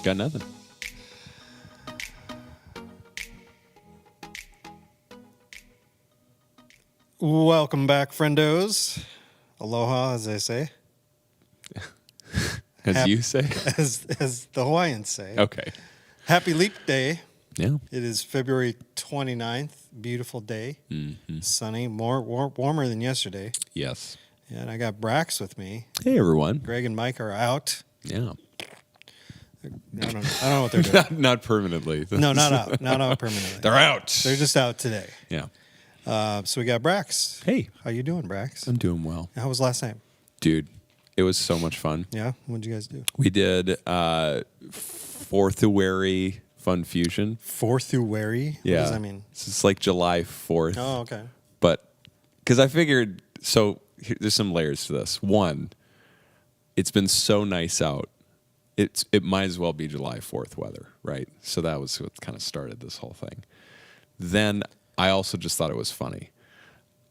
Got nothing. Welcome back, friendos. Aloha, as they say. You say? As the Hawaiians say. Okay. Happy Leap Day. Yeah. It is February 29th. Beautiful day. Mm-hmm. Sunny. Warmer than yesterday. Yes. Yeah, and I got Brax with me. Hey, everyone. Greg and Mike are out. Yeah. I don't know what they're doing. Not permanently. No, not out. Not out permanently. They're out. They're just out today. Yeah. So we got Brax. Hey. How you doing, Brax? I'm doing well. How was last night? Dude, it was so much fun. Yeah? What'd you guys do? We did Fourthuary Fun Fusion. Fourthuary? Yeah. What does that mean? It's like July 4th. Oh, okay. But because I figured, there's some layers to this. One, it's been so nice out. It might as well be July 4th weather, right? So that was what kind of started this whole thing. Then I also just thought it was funny.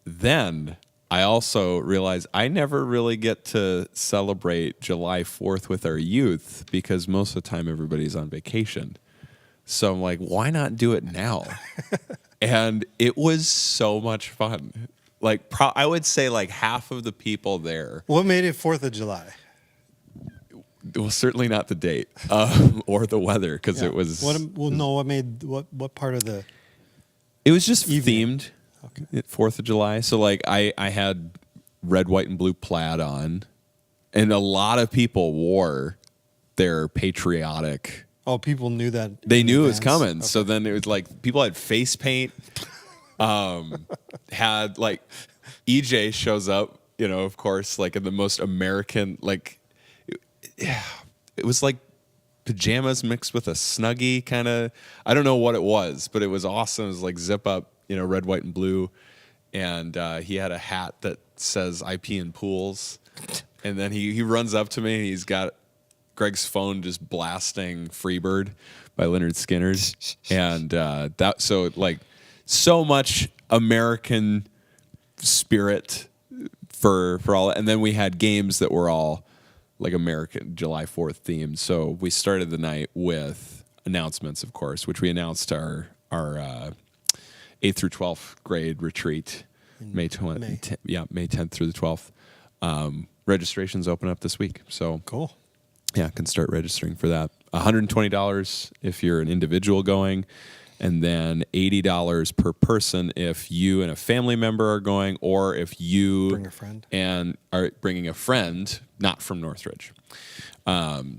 Then I also realized I never really get to celebrate July 4th with our youth because most of the time everybody's on vacation. So I'm like, why not do it now? And it was so much fun. Like, I would say like half of the people there. What made it 4th of July? Well, certainly not the date or the weather because it was. What part of the? It was just evening? themed. Okay. 4th of July. So like I had red, white, and blue plaid on, and a lot of people wore their patriotic. Oh, people knew that. They knew it was advance? coming. Okay. So then it was like people had face paint. Had like EJ shows up, of course, like in the most American, like, it was like pajamas mixed with a Snuggie kind of. I don't know what it was, but it was awesome. It was like zip up, red, white, and blue. And he had a hat that says I pee in pools. And then he runs up to me and he's got Greg's phone just blasting Freebird by Lynyrd Skynyrd. And so much American spirit for all. And then we had games that were all like American July 4th themed. So we started the night with announcements, of course, which we announced our 8th through 12th grade retreat, May 10th through the 12th. Registrations open up this week. So cool. Yeah, can start registering for that. $120 if you're an individual going, and then $80 per person if you and a family member are going, or if you bring a friend and are bringing a friend not from Northridge.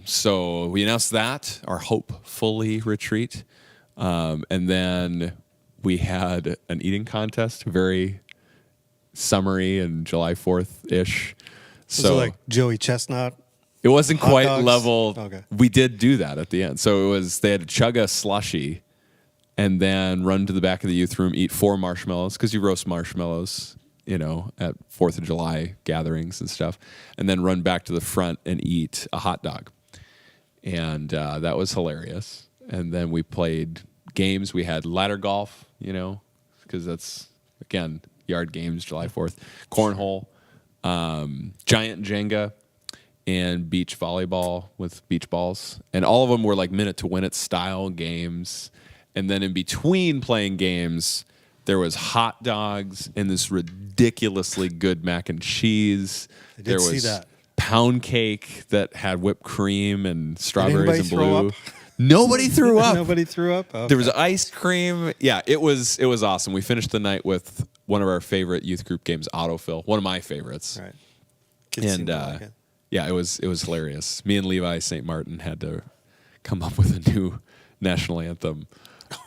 So we announced that, our Hopefully retreat, and then we had an eating contest, very summery and July 4th-ish. So like Joey Chestnut. It wasn't Hot quite dogs? level. Okay. We did do that at the end. So they had to chug a slushie and then run to the back of the youth room, eat 4 marshmallows, because you roast marshmallows, at 4th of July gatherings and stuff, and then run back to the front and eat a hot dog. And that was hilarious. And then we played games. We had ladder golf, because that's, again, yard games, July 4th. Cornhole, giant Jenga, and beach volleyball with beach balls. And all of them were like minute to win it style games. And then in between playing games, there was hot dogs and this ridiculously good mac and cheese. I did see that. Pound cake that had whipped cream and strawberries and throw blue. up? Nobody threw up. Nobody threw up? Okay. There was ice cream. Yeah, it was awesome. We finished the night with one of our favorite youth group games, Autofill. One of my favorites. Right. Kids seem And to like it. yeah, it was hilarious. Me and Levi St. Martin had to come up with a new national anthem,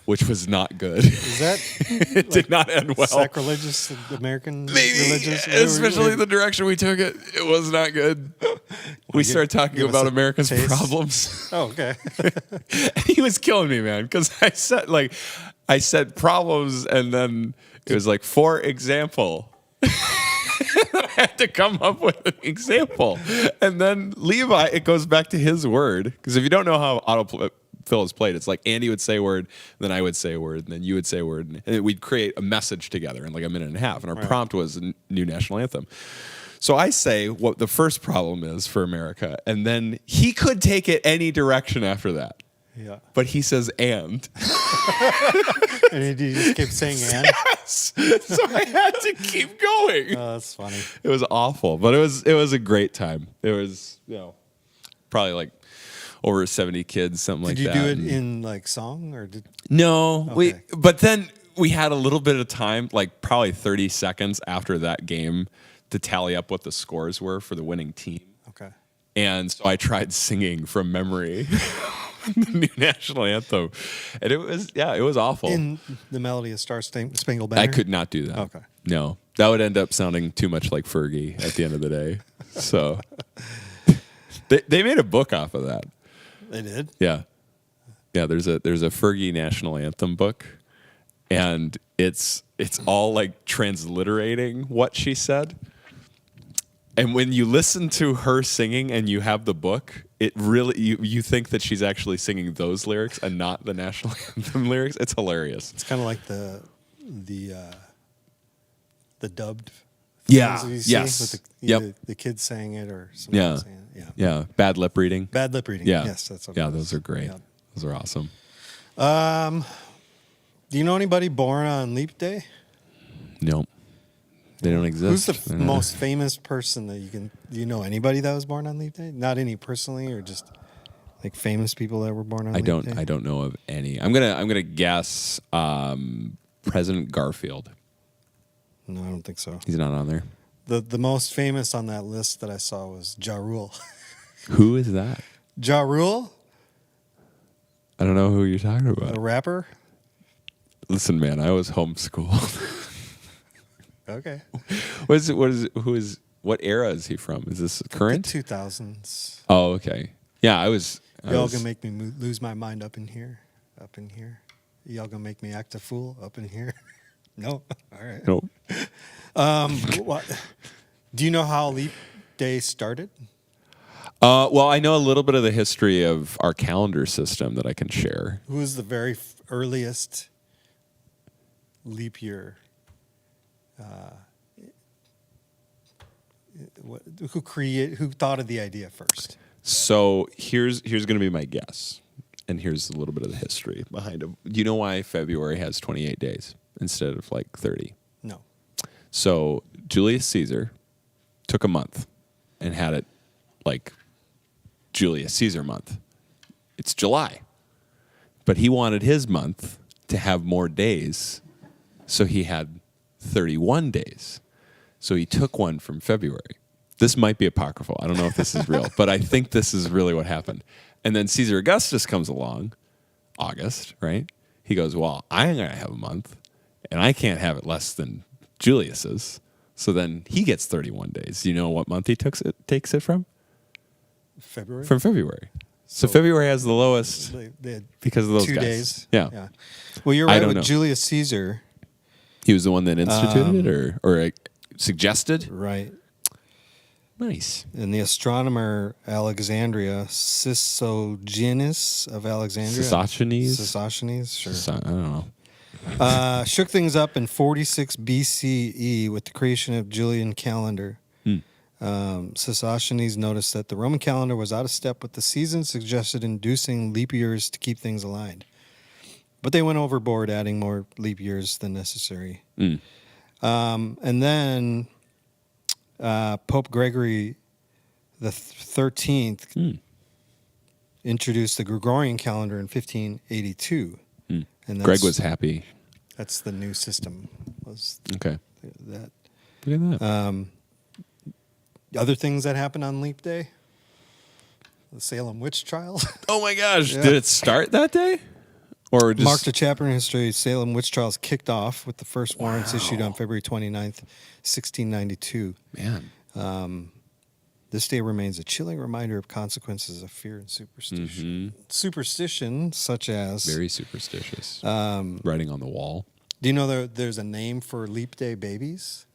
which was not good. Is that It did not end well. sacrilegious American religious? Especially the direction we took it. It was not good. We started talking give us about a America's taste? problems. Oh, okay. He was killing me, man, because I said problems, and then it was like, for example. I had to come up with an example. And then Levi, it goes back to his word. Because if you don't know how autofill is played, it's like Andy would say a word, then I would say a word, and then you would say a word. And we'd create a message together in like a minute and a half. And our prompt was a new national anthem. So I say what the first problem is for America, and then he could take it any direction after that. Yeah. But he says and. And he just kept saying and. Yes. So I had to keep going. Oh, that's funny. It was awful, but it was a great time. It was, probably like over 70 kids, something like that. Did you do it in like song or did? No, Okay. but then we had a little bit of time, like probably 30 seconds after that game, to tally up what the scores were for the winning team. Okay. And so I tried singing from memory the new national anthem, and it was awful. In the melody of Star Spangled Banner. I could not do that. Okay. No, that would end up sounding too much like Fergie at the end of the day. So they made a book off of that. They did. Yeah. There's a Fergie national anthem book, and it's all like transliterating what she said. And when you listen to her singing and you have the book, it really you think that she's actually singing those lyrics and not the national anthem lyrics. It's hilarious. It's kind of like the dubbed. Yeah. things that you see Yes. With Yep. the kids saying it or someone else saying it. Yeah. Yeah. Bad lip reading. Bad lip reading. Yeah. Yes, that's what Yeah, it those was. are great. Yeah. Those are awesome. Do you know anybody born on Leap Day? Nope. They don't exist. Who's the most famous person that do you know anybody that was born on Leap Day? Not any personally, or just like famous people that were born on Leap Day? I don't know of any. I'm gonna guess President Garfield. No, I don't think so. He's not on there. The most famous on that list that I saw was Ja Rule. Who is that? Ja Rule, I don't know who you're talking about. a rapper. Listen, man, I was homeschooled. Okay. What era is he from? Is this current? The 2000s. Oh, okay. Yeah, I was. Y'all gonna make me lose my mind up in here. Up in here. Y'all gonna make me act a fool up in here. No. All right. Nope. What? Do you know how Leap Day started? Well, I know a little bit of the history of our calendar system that I can share. Who was the very earliest leap year? Who thought of the idea first? So here's going to be my guess, and here's a little bit of the history behind it. Do you know why February has 28 days instead of like 30? No. So Julius Caesar took a month and had it like Julius Caesar month. It's July. But he wanted his month to have more days, so he had 31 days. So he took one from February. This might be apocryphal. I don't know if this is real, but I think this is really what happened. And then Caesar Augustus comes along, August, right? He goes, well, I'm going to have a month, and I can't have it less than Julius's. So then he gets 31 days. Do you know what month he takes it from? February? From February. So February has the lowest They had because of those 2 guys. days. Yeah. Well, you're I right don't with know. Julius Caesar. He was the one that instituted it or suggested? Right. Nice. And the astronomer Alexandria, Sissogenes of Alexandria. Sissogenes? Sure. I don't know. Shook things up in 46 BCE with the creation of Julian calendar. Sissogenes noticed that the Roman calendar was out of step with the seasons, suggested inducing leap years to keep things aligned. But they went overboard, adding more leap years than necessary. And then Pope Gregory the 13th introduced the Gregorian calendar in 1582. And Greg was happy. That's the new system. Was Okay. that? Look at that. Other things that happened on Leap Day? The Salem witch trial. Oh my gosh. Yeah. Did it start that day? Or just Marked a chapter in history. Salem witch trials kicked off with the first warrants issued on February 29th, 1692. Man. This day remains a chilling reminder of consequences of fear and superstition. Superstition, such as... Very superstitious. Writing on the wall. Do you know there's a name for Leap Day babies?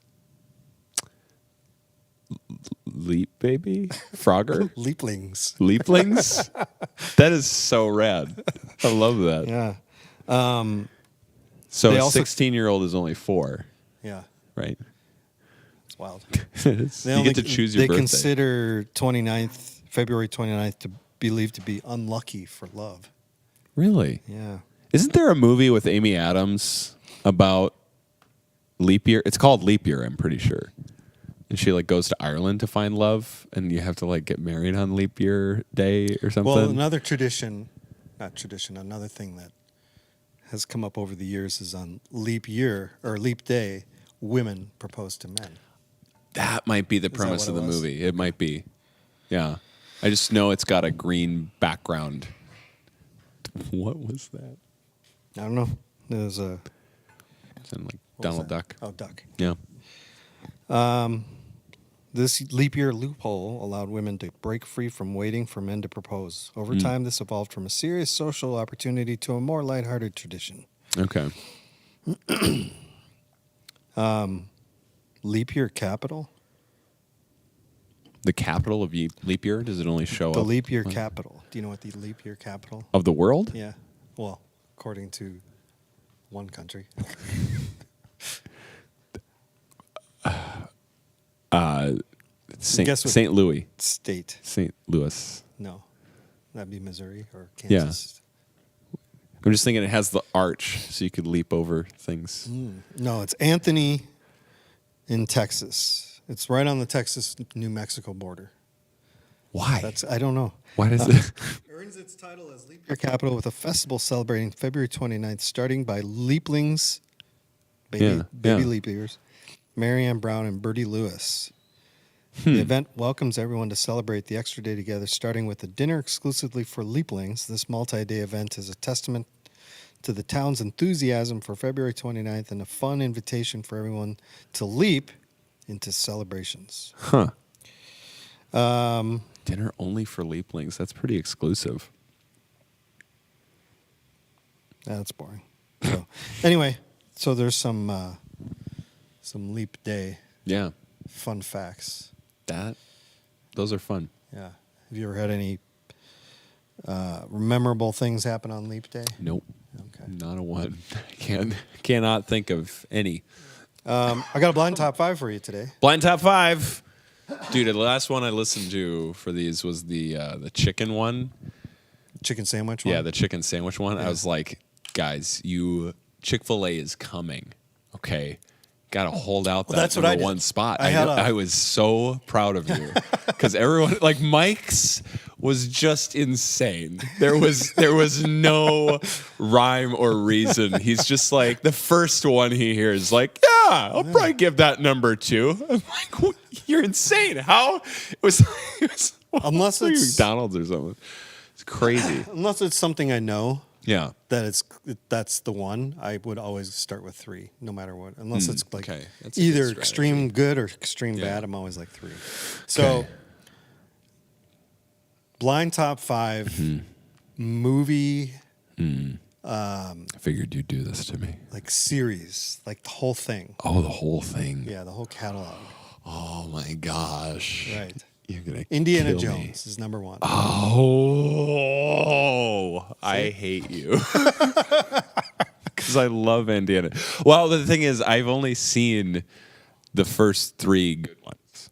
Leap baby? Frogger? Leaplings. Leaplings? That is so rad. I love that. Yeah. So They a also- 16-year-old is only 4, Yeah. right? It's wild. You get to choose your They birthday. consider February 29th to believed to be unlucky for love. Really? Yeah. Isn't there a movie with Amy Adams about leap year? It's called Leap Year, I'm pretty sure. And she like goes to Ireland to find love, and you have to like get married on leap year day or something. Well, another thing that has come up over the years is on leap year or leap day, women propose to men. That might be the premise of the movie. It might be. Yeah. I just know it's got a green background. What was that? I don't know. There's a... It's in like Donald Duck. Oh, Duck. Yeah. This leap year loophole allowed women to break free from waiting for men to propose. Over time, this evolved from a serious social opportunity to a more lighthearted tradition. Okay. Leap year capital? The capital of leap year? Does it only show up? The leap year capital. Do you know what the leap year capital? Of the world? Yeah. Well, according to one country. Guess what St. Louis. state? St. Louis. No. That'd be Missouri or Kansas. I'm just thinking it has the arch, so you could leap over things. No, it's Anthony in Texas. It's right on the Texas-New Mexico border. Why? I don't know. Why does it? Earns its title as leap year capital with a festival celebrating February 29th, starting by leaplings, baby leap years, Marianne Brown and Bertie Lewis. The event welcomes everyone to celebrate the extra day together, starting with a dinner exclusively for leaplings. This multi-day event is a testament to the town's enthusiasm for February 29th and a fun invitation for everyone to leap into celebrations. Huh. Dinner only for leaplings. That's pretty exclusive. That's boring. So, anyway, there's some leap day Yeah. fun facts. Those are fun. Yeah. Have you ever had any memorable things happen on leap day? Nope. Okay. Not a one. Cannot think of any. I got a blind top 5 for you today. Blind top 5. Dude, the last one I listened to for these was the chicken one. Chicken sandwich one? Yeah, the chicken sandwich one. Yeah. I was like, guys, Chick-fil-A is coming. Okay. Got to hold out that that's what I number did. one spot. I I was so proud of you because everyone, like Mike's, was just insane. There was no rhyme or reason. He's just like the first one he hears, like, yeah, I'll probably give that number 2. I'm like, well, you're insane. How it was Unless like it's McDonald's or something. It's crazy. unless it's something I know Yeah. that's the one, I would always start with 3, no matter what. Unless it's like okay. That's a good either strategy. extreme good or extreme Yeah. bad, I'm always like 3. So, Okay. blind top 5 movie I figured you'd do this to me. like series, like the whole thing. Oh, the whole thing. Yeah, the whole catalog. Oh my gosh. Right. You're gonna Indiana kill Jones me. is number 1. Oh, I hate you. Because I love Indiana. Well, the thing is, I've only seen the first 3 good ones,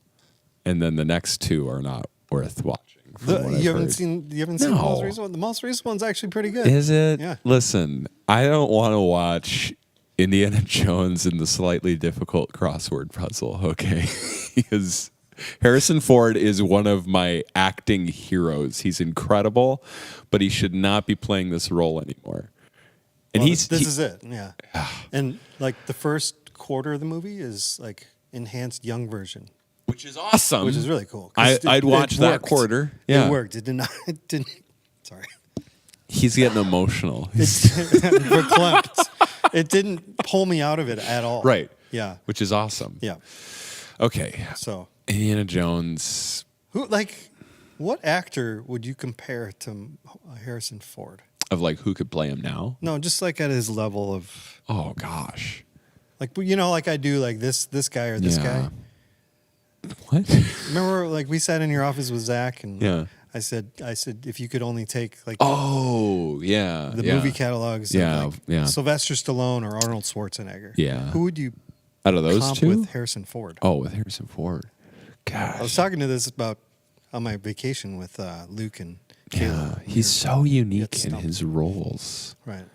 and then the next 2 are not worth watching. You haven't seen the No. most recent one? The most recent one's actually pretty good. Is it? Yeah. Listen, I don't want to watch Indiana Jones in the slightly difficult crossword puzzle, okay? Because Harrison Ford is one of my acting heroes. He's incredible, but he should not be playing this role anymore. And Well, this is it, yeah. And like the first quarter of the movie is like enhanced young version, which is awesome. which is really cool. 'Cause I'd watch that worked. quarter. Yeah. It worked. It did not. It didn't. Sorry. He's getting emotional. Verklempt. It didn't pull me out of it at all. Right. Yeah. Which is awesome. Yeah. Okay. So Indiana Jones. what actor would you compare to Harrison Ford? Of like who could play him now? No, just like at his level of Oh gosh. like like I do like this guy or this guy. What? Remember, like we sat in your office with Zach, and Yeah. I said if you could only take like Oh yeah. the yeah. movie catalogs, Yeah, of like yeah. Sylvester Stallone or Arnold Schwarzenegger. Yeah. Who would you Out of those comp two? with Harrison Ford. Oh, with Harrison Ford. Gosh. I was talking to this about on my vacation with Luke and Yeah, Caleb. he's so unique in stumped. his roles. Right.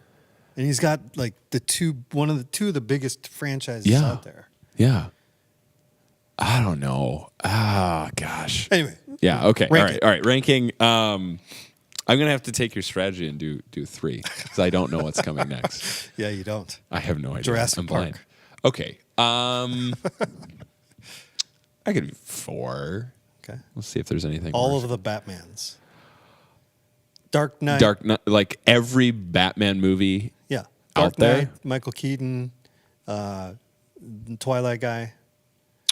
And he's got like two of the biggest franchises Yeah. out there. Yeah. I don't know. Ah, gosh. Anyway. Yeah. Okay. Ranking. All right. Ranking. I'm gonna have to take your strategy and do 3 because I don't know what's coming next. Yeah, you don't. I have no idea. Jurassic I'm blind. Park. Okay. I could do 4. Okay. We'll see if there's anything. All worse. of the Batmans. Dark Knight. Dark Knight, like every Batman movie. Yeah. Out Dark there? Knight, Michael Keaton, Twilight guy.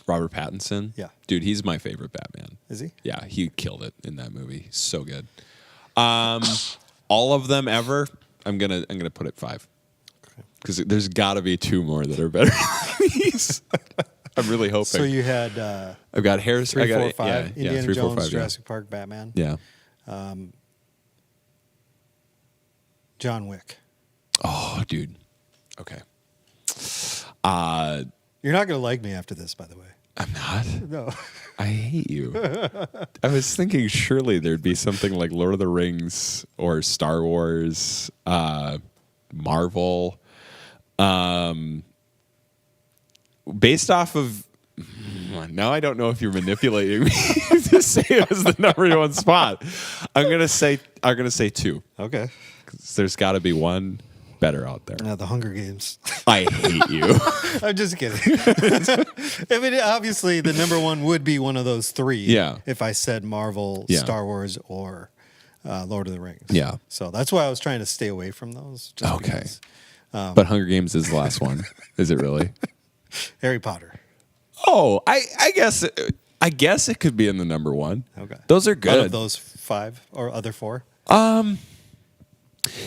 Robert Pattinson. Yeah. Dude, he's my favorite Batman. Is he? Yeah, he killed it in that movie. So good. All of them ever, I'm gonna put it 5. Because there's got to be 2 more that are better than these. I'm really hoping. So you had I've got Harrison. 3, 4, 5. Yeah, Indiana 3, 4, Jones, 5, Jurassic Park, Batman. Yeah. John Wick. Oh, dude. Okay. You're not going to like me after this, by the way. I'm not. No. I hate you. I was thinking surely there'd be something like Lord of the Rings or Star Wars, Marvel. Based off of now, I don't know if you're manipulating me to say it as the number 1 spot. I'm gonna say 2. Okay. 'Cause there's got to be one better out there. The Hunger Games. I hate you. I'm just kidding. I mean, obviously, the number 1 would be one of those 3. Yeah. If I said Marvel, Yeah. Star Wars, or Lord of the Rings. Yeah. So that's why I was trying to stay away from those. Just Okay. because. But Hunger Games is the last one. Is it really? Harry Potter. Oh, I guess it could be in the number 1. Okay. Those are Out good. of those 5 or other 4.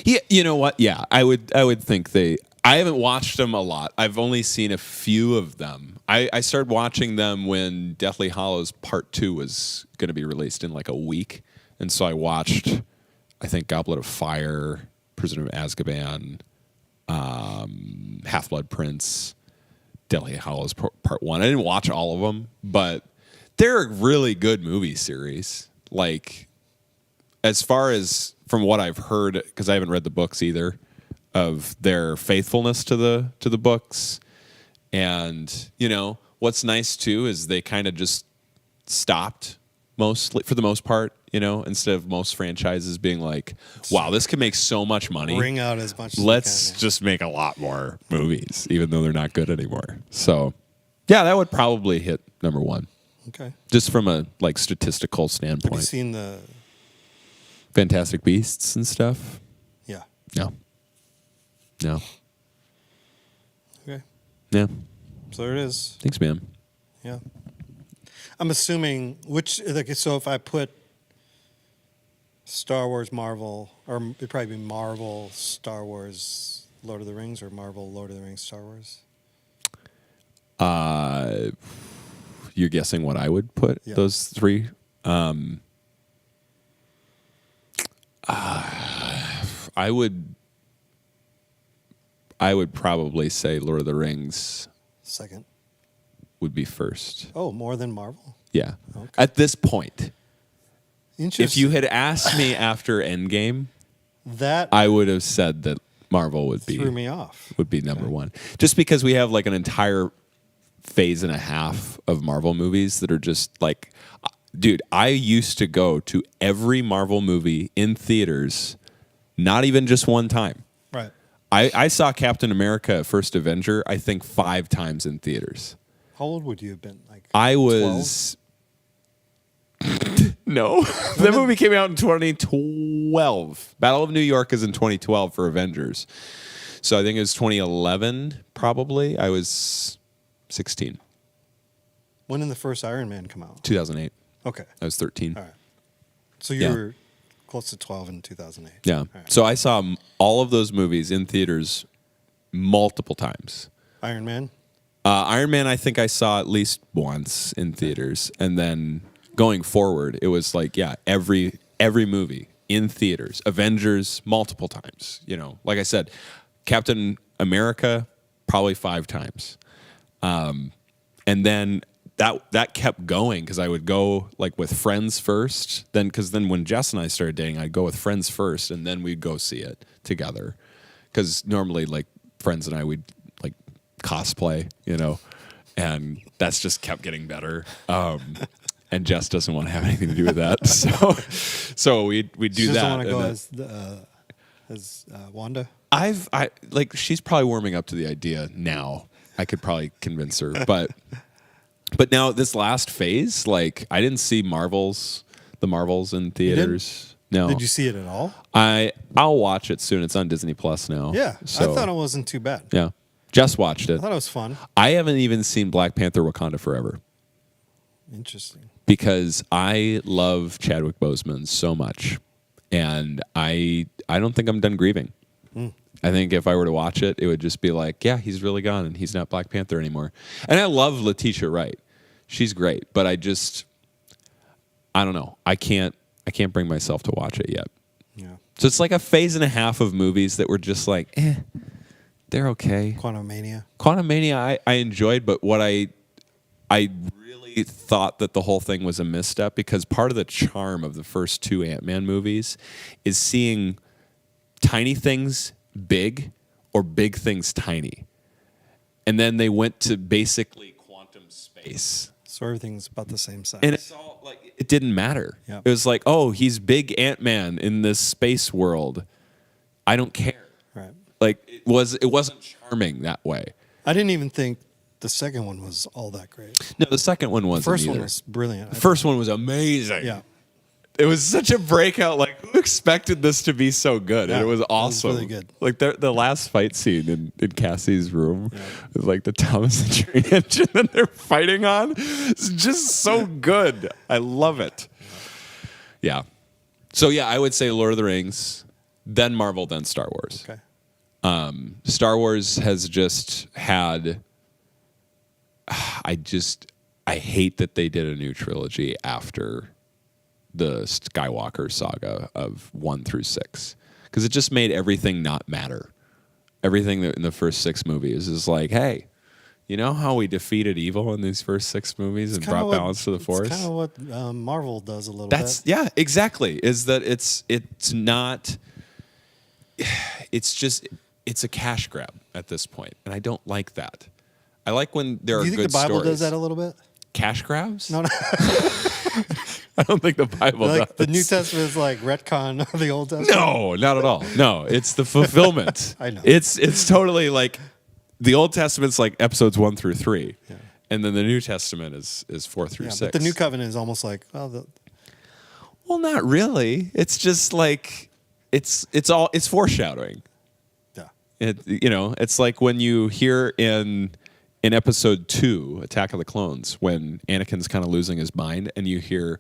Yeah, you know what? Yeah, I would think I haven't watched them a lot. I've only seen a few of them. I started watching them when Deathly Hallows Part 2 was going to be released in like a week. And so I watched, I think, Goblet of Fire, Prisoner of Azkaban, Half-Blood Prince, Deathly Hallows Part 1. I didn't watch all of them, but they're a really good movie series. Like, as far as from what I've heard, because I haven't read the books either, of their faithfulness to the books. And, you know, what's nice too is they kind of just stopped mostly for the most part, you know, instead of most franchises being like, wow, this can make so much money. Bring out as much as Let's you can, just make a lot more movies, even though they're not good anymore. So, yeah, that would probably hit number 1, Okay. just from a like statistical Have you standpoint. seen the... Fantastic Beasts and stuff. Yeah. No. Okay. Yeah. So there it is. Thanks, man. Yeah. I'm assuming so if I put Star Wars, Marvel, or it'd probably be Marvel, Star Wars, Lord of the Rings, or Marvel, Lord of the Rings, Star Wars. You're guessing what I would put Yeah. those 3. I would probably say Lord of the Rings Second. would be first. Oh, more than Marvel? Yeah. Okay. At this point, Interesting. if you had asked me after Endgame, That I would have said that Marvel would threw me off. be number 1. Just because we have like an entire phase and a half of Marvel movies that are just like, dude, I used to go to every Marvel movie in theaters, not even just one time. Right. I saw Captain America First Avenger, I think 5 times in theaters. How old would you have been? Like I was... No. That movie came out in 2012. Battle of New York is in 2012 for Avengers. So I think it was 2011, probably. I was 16. When did the first Iron Man come out? 2008. Okay. I was 13. All right. So you Yeah. were close to 12 in 2008. Yeah. All right. So I saw all of those movies in theaters multiple times. Iron Man? Iron Man, I think I saw at least once in theaters. And then going forward, it was like, yeah, every movie in theaters. Avengers, multiple times. You know, like I said, Captain America, probably 5 times. And then that kept going because I would go like with friends first. Then when Jess and I started dating, I'd go with friends first, and then we'd go see it together. Because normally, like friends and I, we'd like cosplay, and that's just kept getting better. And Jess doesn't want to have anything to do with that, so we do She that. doesn't want to go as Wanda. She's probably warming up to the idea now. I could probably convince her, but now this last phase, like I didn't see the Marvels in theaters. No. Did you see it at all? I'll watch it soon. It's on Disney Plus now. Yeah, so, I thought it wasn't too bad. Yeah, Jess watched I it. thought it was fun. I haven't even seen Black Panther: Wakanda Forever. Interesting. Because I love Chadwick Boseman so much, and I don't think I'm done grieving. I think if I were to watch it, it would just be like, yeah, he's really gone, and he's not Black Panther anymore. And I love Letitia Wright; she's great, but I don't know. I can't bring myself to watch it yet. Yeah. So it's like a phase and a half of movies that were just like, they're okay. Quantumania, I enjoyed, but what I really thought that the whole thing was a misstep, because part of the charm of the first two Ant-Man movies is seeing tiny things big or big things tiny. And then they went to basically quantum space. So everything's about the same size. And it's all like, it didn't matter. Yep. It was like, oh, he's big Ant-Man in this space world. I don't care. Right. Like it wasn't charming that way. I didn't even think the second one was all that great. No, the second one wasn't. The first either. one was brilliant. The first one was amazing. Yeah. It was such a breakout. Like, who expected this to be be good? Yeah, And it was awesome. It was really good. Like the last fight scene in Cassie's room, with like the Thomas the Train Engine that they're fighting on. It's just so good. I love it. Yeah. So yeah, I would say Lord of the Rings, then Marvel, then Star Wars. Okay. Star Wars has just had. I hate that they did a new trilogy after the Skywalker saga of 1 through 6, because it just made everything not matter. Everything in the first 6 movies is like, hey, you know how we defeated evil in these first 6 movies and brought balance to the Force? It's kind of what Marvel does a little bit. Yeah, exactly. Is that it's not. It's a cash grab at this point, and I don't like that. I like when there are good stories. Do you think the Bible does that a little bit? Cash grabs? No. I don't think the Bible does. The New Testament is like retcon of the Old Testament? No, not at all. No, it's the fulfillment. I know. It's totally like the Old Testament's like episodes 1 through 3. Yeah. And then the New Testament is 4 through 6. But the New Covenant is almost like, well, not really. It's just like it's foreshadowing. Yeah. It's like when you hear in episode 2, Attack of the Clones, when Anakin's kind of losing his mind, and you hear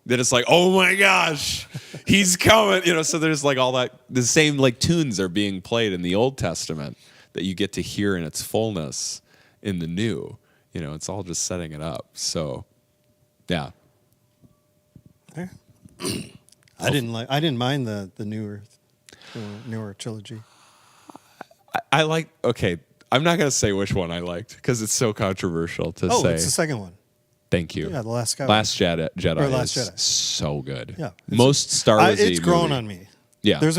that, it's like, oh my gosh, he's coming. So there's like all that, the same like tunes are being played in the Old Testament that you get to hear in its fullness in the New. It's all just setting it up. So, yeah. Okay. I didn't mind the newer trilogy. I like. Okay, I'm not gonna say which one I liked because it's so controversial to say. Oh, it's the second one. Thank you. Yeah, the Last Skywalker. Last Jedi. Or Last is Jedi. So good. Yeah, most Star Wars. It's grown on me. Yeah, there's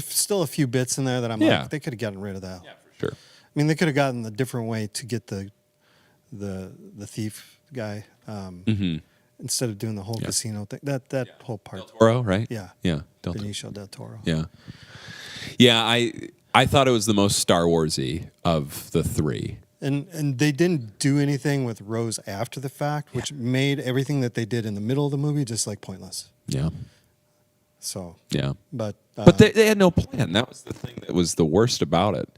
still a few bits in there that I'm like, they could have gotten rid of that. Yeah, for sure. I mean, they could have gotten a different way to get the thief guy instead of doing the whole casino thing. That whole part. Del Toro, right? Yeah. Yeah. Benicio del Toro. Yeah. Yeah. I thought it was the most Star Warsy of the 3. And they didn't do anything with Rose after the fact, which made everything that they did in the middle of the movie just like pointless. Yeah. So. Yeah. But they had no plan. That was the thing that was the worst about it.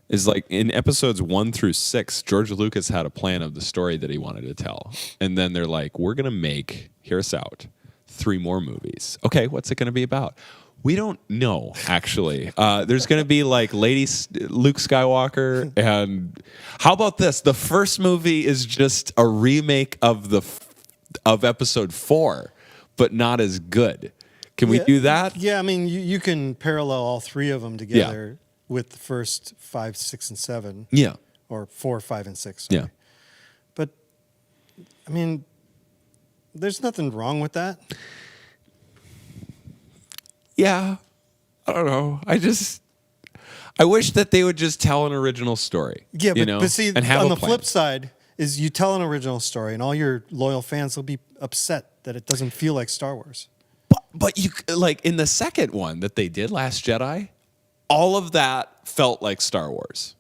Is like in episodes 1 through 6, George Lucas had a plan of the story that he wanted to tell. And then they're like, we're going to hear us out, 3 more movies. Okay, what's it going to be about? We don't know, actually. There's going to be like Luke Skywalker. And how about this? The first movie is just a remake of episode 4, but not as good. Can we do that? Yeah, I mean, you can parallel all 3 of them together. Yeah. with the first 5, 6, and 7. Yeah. Or 4, 5, and 6. Sorry. Yeah. But, I mean, there's nothing wrong with that. Yeah. I don't know. I wish that they would just tell an original story. Yeah, you but, know, but see, and have on a the plan. flip side is you tell an original story and all your loyal fans will be upset that it doesn't feel like Star Wars. But you like in the second one that they did, Last Jedi, all of that felt like Star Wars.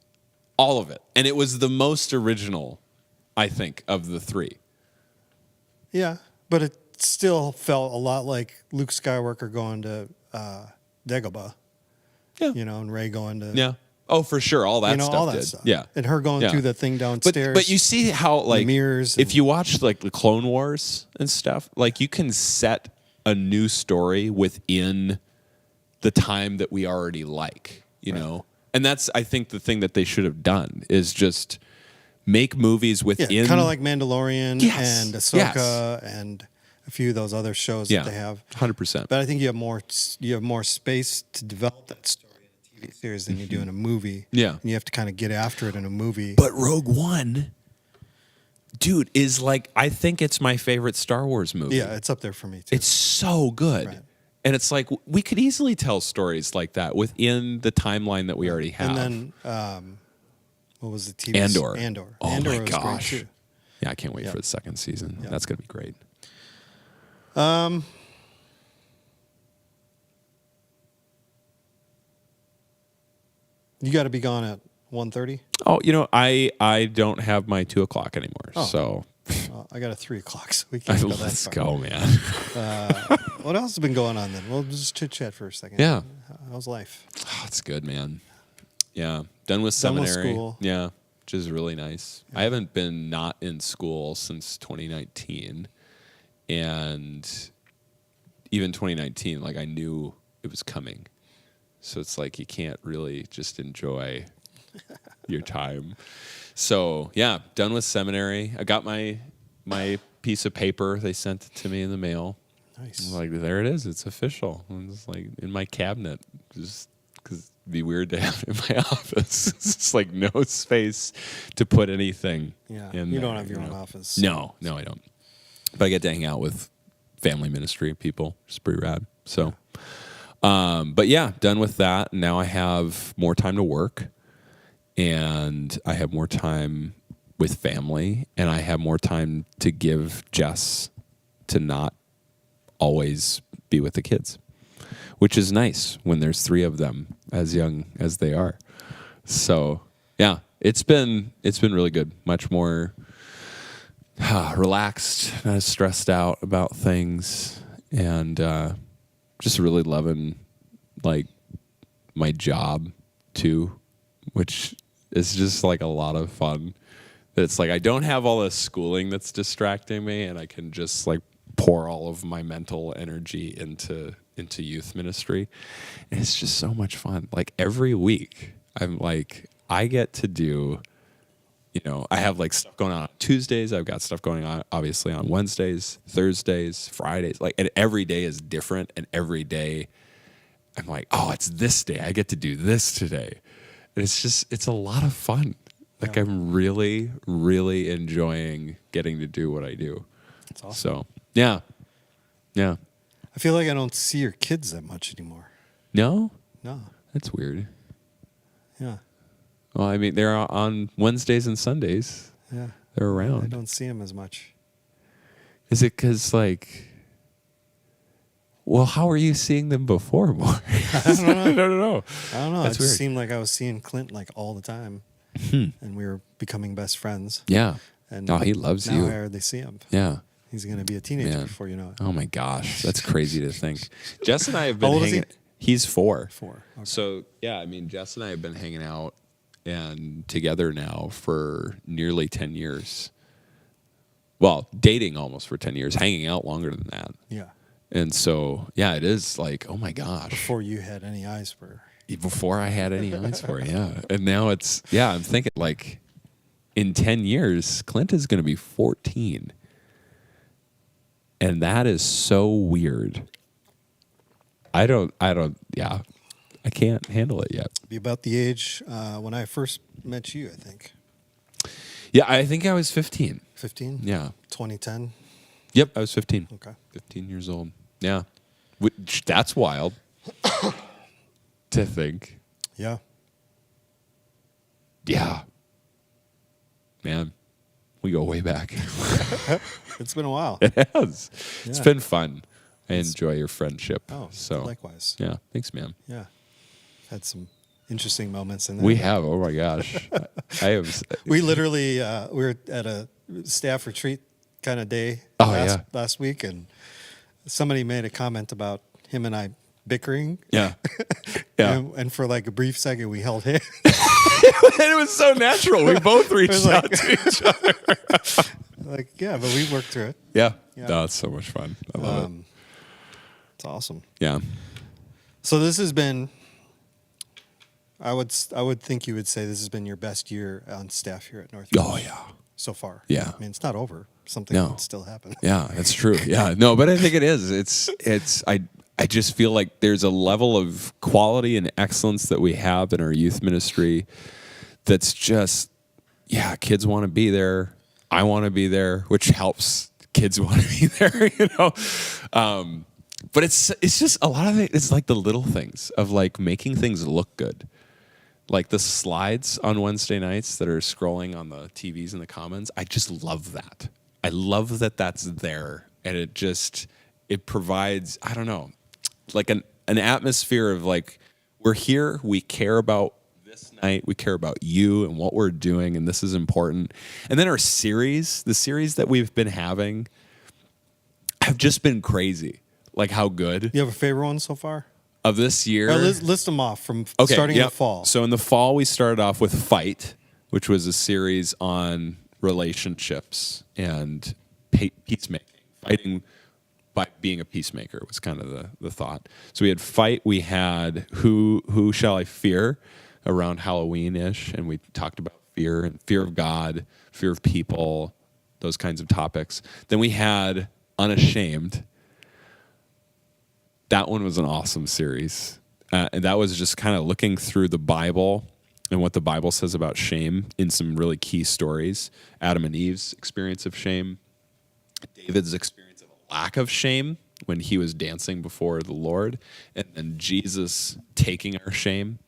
All of it. And it was the most original, I think, of the 3. Yeah, but it still felt a lot like Luke Skywalker going to Dagobah. Yeah. You know, and Rey going to Yeah. Oh, for sure. All that stuff all that did. stuff. Yeah. And her going Yeah. through the thing downstairs. But you see how like mirrors if and- you watch like the Clone Wars and stuff, like you can set a new story within the time that we already like, you know? And that's I think the thing that they should have done is just make movies within kind of like Mandalorian Yes. and Ahsoka and a few of those other shows that they have. 100%. But I think you have more space to develop that story in a TV series than you do in a movie. Yeah. And you have to kind of get after it in a movie. But Rogue One, dude, is like I think it's my favorite Star Wars movie. Yeah, it's up there for me too. It's so good. Right. And it's like we could easily tell stories like that within the timeline that we already have. And then what was the TV? Andor. Andor. Oh Andor my was gosh. great too. Yeah, I can't wait Yeah. for the second season. Yeah. That's going to be great. You got to be gone at 1:30. Oh, you know, I don't have my 2:00 anymore. Oh. So I got a 3:00, so we can't go that let's far. go, man. What else has been going on then? We'll just chit chat for a second. Yeah. How's life? Oh, it's good, man. Yeah. Done with Done with seminary. school. Yeah. Which is really nice. I haven't been not in school since 2019. And even 2019, like I knew it was coming. So it's like you can't really just enjoy your time. So yeah, done with seminary. I got my piece of paper. They sent it to me in the mail. Nice. I'm like, there it is. It's official. And it's like in my cabinet, just because it'd be weird to have it in my office. It's just like no space to put anything. Yeah. in You there, don't have your you own know? office. No, I don't. But I get to hang out with family ministry people. It's pretty rad. So, but yeah, done with that. Now I have more time to work, and I have more time with family, and I have more time to give Jess to not always be with the kids, which is nice when there's 3 of them as young as they are. So yeah, it's been really good. Much more relaxed, not as stressed out about things, and just really loving like my job too, which is just like a lot of fun. It's like I don't have all this schooling that's distracting me, and I can just like pour all of my mental energy into youth ministry. And it's just so much fun. Like every week, I'm like, I get to do, you know, I have like stuff going on Tuesdays. I've got stuff going on obviously on Wednesdays, Thursdays, Fridays. Like, and every day is different. And every day I'm like, oh, it's this day. I get to do this today. And it's a lot of fun. Like I'm really, really enjoying getting to do what I do. That's awesome. So yeah. I feel like I don't see your kids that much anymore. No, No. that's weird. Yeah. Well, I mean, they're on Wednesdays and Sundays. Yeah. They're I around. don't see them as much. Is it because like? Well, how are you seeing them before more? I don't know. I don't know. I don't know. That's It just weird. seemed like I was seeing Clint like all the time, and we were becoming best friends. Yeah. And Oh, he loves now you. I hardly see him. Yeah. He's going to be a teenager Man. before you know it. Oh my gosh, that's crazy to think. Jess and I have been How old is hanging. he? He's 4. 4. Okay. So yeah, I mean, Jess and I have been hanging out and together now for nearly 10 years. Well, dating almost for 10 years, hanging out longer than that. Yeah. And so, yeah, it is like, oh my gosh. Before you had any eyes for her. Before I had any eyes for it, yeah. And now it's, yeah, I'm thinking like in 10 years, Clint is going to be 14. And that is so weird. I don't, yeah. I can't handle it yet. Be about the age when I first met you, I think. Yeah, I think I was 15. 15? Yeah. 2010? Yep, I was 15. Okay. 15 years old. Yeah. Which, that's wild to think. Yeah. Yeah. Man, we go way back. It's been a while. It has. It's Yeah. been fun. I enjoy your friendship. Oh, so likewise. yeah, thanks, man. Yeah. Had some interesting moments in there. We have. Oh my gosh, I have. We literally we were at a staff retreat kind of day last week, and somebody made a comment about him and I bickering. Yeah, yeah. And for like a brief second, we held hands. It was so natural. We both reached out to each other. Like, yeah, but we worked through it. Yeah. Yeah. No, it's so much fun. I love it. It's awesome. Yeah. So this has been. I would think you would say this has been your best year on staff here at Northwest. Oh yeah. So far. Yeah. I mean, it's not over. Something No. can still happen. Yeah, that's true. Yeah. No, but I think it is. It's I just feel like there's a level of quality and excellence that we have in our youth ministry that's just, yeah, kids want to be there. I want to be there, which helps kids want to be there, you know? But it's just a lot of it. It's like the little things of like making things look good. Like the slides on Wednesday nights that are scrolling on the TVs in the Commons. I just love that. I love that that's there. And it provides, I don't know, like an atmosphere of like, we're here, we care about this night, we care about you and what we're doing, and this is important. And then the series that we've been having have just been crazy. Like how good. You have a favorite one so far? Of this year? List them off from starting in the fall. So in the fall, we started off with Fight, which was a series on relationships and peacemaking, fighting by being a peacemaker was kind of the thought. So we had Fight, we had Who Shall I Fear around Halloween-ish, and we talked about fear and fear of God, fear of people, those kinds of topics. Then we had Unashamed. That one was an awesome series. And that was just kind of looking through the Bible and what the Bible says about shame in some really key stories. Adam and Eve's experience of shame, David's experience of a lack of shame when he was dancing before the Lord, and then Jesus taking our shame.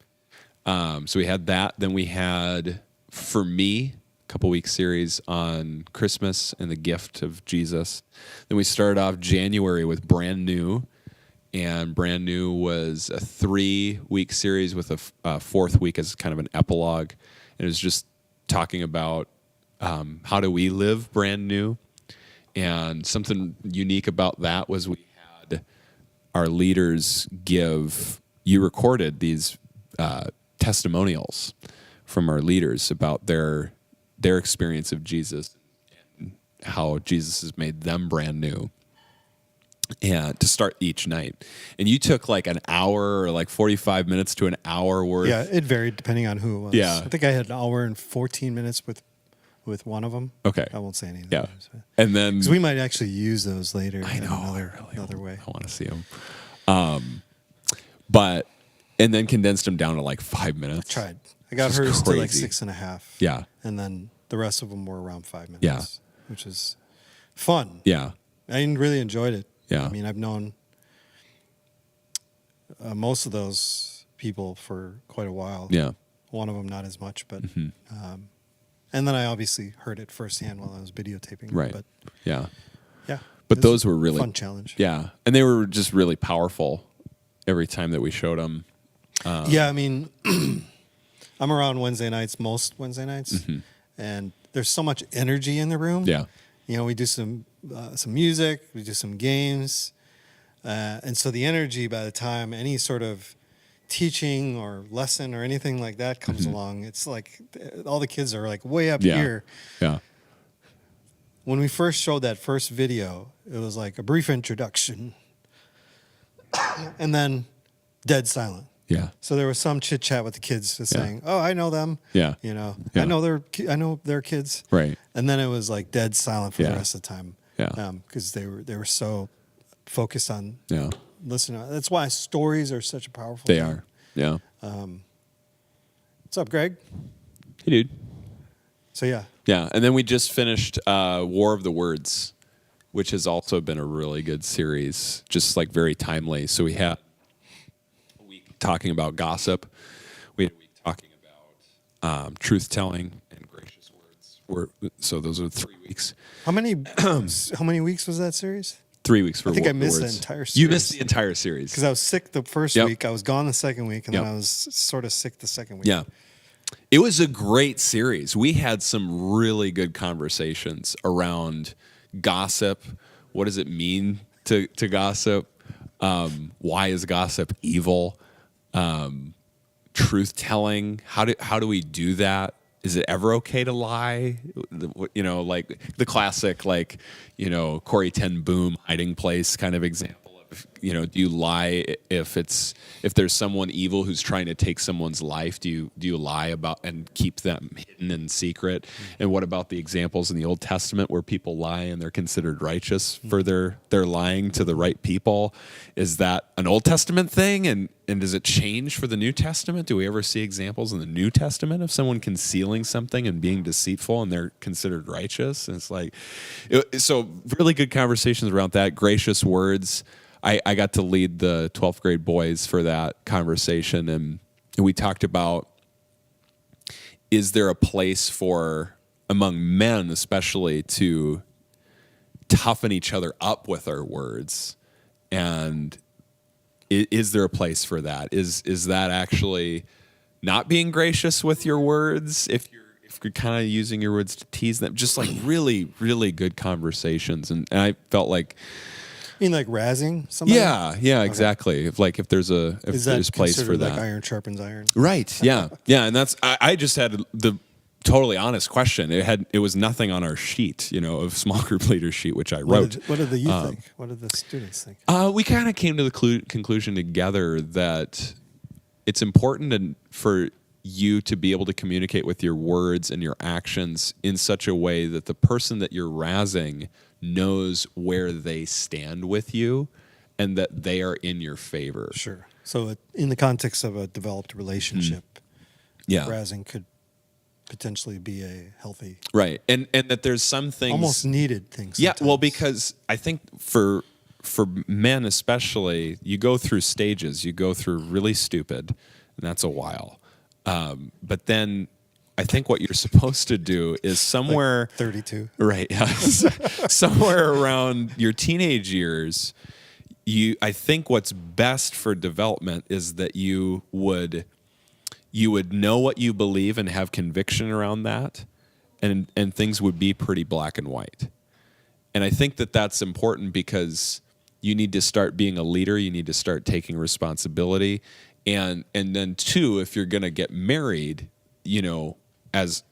So we had that. Then we had, for me, a couple-week series on Christmas and the gift of Jesus. Then we started off January with Brand New. And Brand New was a 3-week series with a fourth week as kind of an epilogue. And it was just talking about how do we live brand new. And something unique about that was we had our leaders you recorded these testimonials from our leaders about their experience of Jesus and how Jesus has made them brand new. And to start each night. And you took like an hour or like 45 minutes to an hour worth. Yeah, it varied depending on who it was. Yeah. I think I had an hour and 14 minutes with one of them. Okay. I won't say anything. Yeah. And then. Because we might actually use those later I know, another way. I want to see them. And then condensed them down to like 5 minutes. Tried. I got hers to like 6.5. Yeah. And then the rest of them were around 5 minutes. Yeah. Which is fun. Yeah. I really enjoyed it. Yeah. I mean, I've known most of those people for quite a while. Yeah. One of them not as much, but and then I obviously heard it firsthand while I was videotaping. Right. But yeah. Yeah. But those were really fun challenge. Yeah. And they were just really powerful every time that we showed them. Yeah. I mean, I'm around Wednesday nights, most Wednesday nights, and there's so much energy in the room. Yeah. You know, we do some music, we do some games, and so the energy by the time any sort of teaching or lesson or anything like that comes along, it's like all the kids are like way up here. Yeah. When we first showed that first video, it was like a brief introduction, and then dead silent. Yeah. So there was some chit chat with the kids just saying, "Oh, I know them." Yeah. You know, Yeah. I know their kids. Right. And then it was like dead silent for the rest of the time. Yeah. Because they were so focused on Yeah. listening. That's why stories are such a powerful They thing. are. Yeah. What's up, Greg? Hey, dude. So yeah, Yeah, and then we just finished War of the Words, which has also been a really good series, just like very timely. So we had a week talking about gossip. We had a week talking about truth telling and gracious words. So those are 3 weeks. how many weeks was that series? 3 weeks for I think War I of the missed the Words. entire You missed series. the entire series. Because I was sick the first Yep. week, I was gone the second week, and Yep. then I was sort of sick the second week. Yeah. It was a great series. We had some really good conversations around gossip. What does it mean to gossip? Why is gossip evil? Truth telling. How do we do that? Is it ever okay to lie? Like the classic, Corey Ten Boom hiding place kind of example. Do you lie if there's someone evil who's trying to take someone's life? Do you lie about and keep them hidden in secret? And what about the examples in the Old Testament where people lie and they're considered righteous for their lying to the right people? Is that an Old Testament thing? And does it change for the New Testament? Do we ever see examples in the New Testament of someone concealing something and being deceitful and they're considered righteous? And so really good conversations around that. Gracious words. I got to lead the 12th grade boys for that conversation, and we talked about, is there a place for, among men especially, to toughen each other up with our words? And is there a place for that? Is that actually not being gracious with your words if you're kind of using your words to tease them? Just like really, really good conversations. And I felt like, You mean like razzing somebody? yeah, exactly. If there's there's place for that. Like iron sharpens iron? Right. Yeah. Yeah. And that's, I just had the totally honest question. It was nothing on our sheet, of small group leader sheet, which I wrote. What did the youth think? What did the students think? We kind of came to the conclusion together that it's important for you to be able to communicate with your words and your actions in such a way that the person that you're razzing knows where they stand with you and that they are in your favor. Sure. So in the context of a developed relationship, Yeah. razzing could potentially be a healthy, Right. And that there's some things almost needed things. Yeah, well, sometimes. because I think for men especially, you go through stages. You go through really stupid, and that's a while. But then I think what you're supposed to do is somewhere Like 32. right, yeah, somewhere around your teenage years. I think what's best for development is that you would know what you believe and have conviction around that, and things would be pretty black and white. And I think that that's important because you need to start being a leader. You need to start taking responsibility. And then too, if you're going to get married, as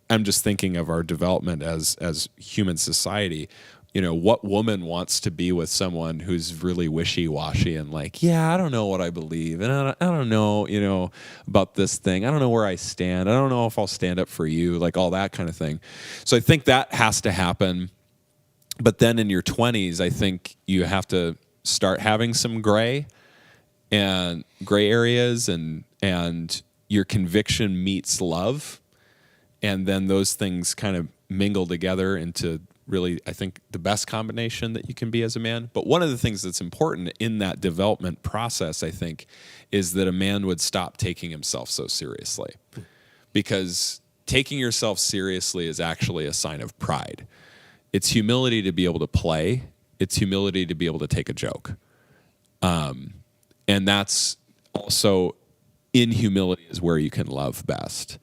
I'm just thinking of our development as human society, what woman wants to be with someone who's really wishy-washy and like, yeah, I don't know what I believe. And I don't know, about this thing. I don't know where I stand. I don't know if I'll stand up for you, like all that kind of thing. So I think that has to happen. But then in your 20s, I think you have to start having some gray areas and your conviction meets love. And then those things kind of mingle together into really, I think, the best combination that you can be as a man. But one of the things that's important in that development process, I think, is that a man would stop taking himself so seriously. Because taking yourself seriously is actually a sign of pride. It's humility to be able to play. It's humility to be able to take a joke. And that's also, in humility is where you can love best.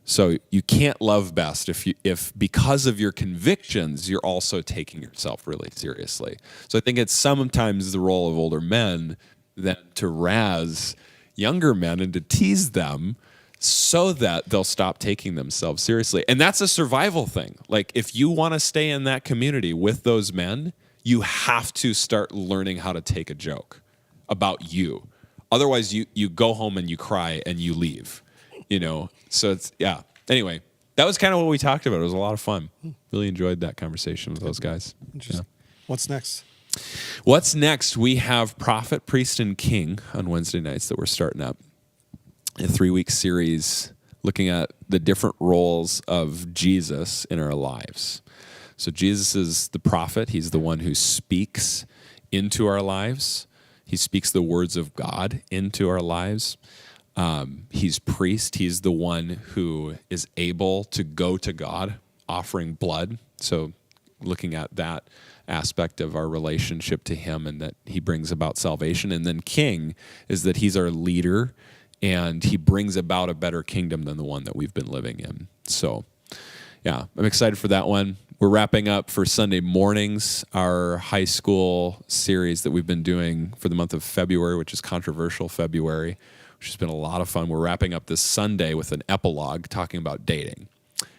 So you can't love best if because of your convictions, you're also taking yourself really seriously. So I think it's sometimes the role of older men then to razz younger men and to tease them so that they'll stop taking themselves seriously. And that's a survival thing. Like if you want to stay in that community with those men, you have to start learning how to take a joke about you. Otherwise, you go home and you cry and you leave. So it's, yeah. Anyway, that was kind of what we talked about. It was a lot of fun. Really enjoyed that conversation with those guys. Interesting. Yeah. What's next? What's next? We have Prophet, Priest, and King on Wednesday nights that we're starting up. a 3-week series looking at the different roles of Jesus in our lives. So Jesus is the prophet. He's the one who speaks into our lives. He speaks the words of God into our lives. He's priest. He's the one who is able to go to God offering blood. So looking at that aspect of our relationship to him and that he brings about salvation. And then king is that he's our leader and he brings about a better kingdom than the one that we've been living in. So, yeah, I'm excited for that one. We're wrapping up for Sunday mornings our high school series that we've been doing for the month of February, which is Controversial February, which has been a lot of fun. We're wrapping up this Sunday with an epilogue talking about dating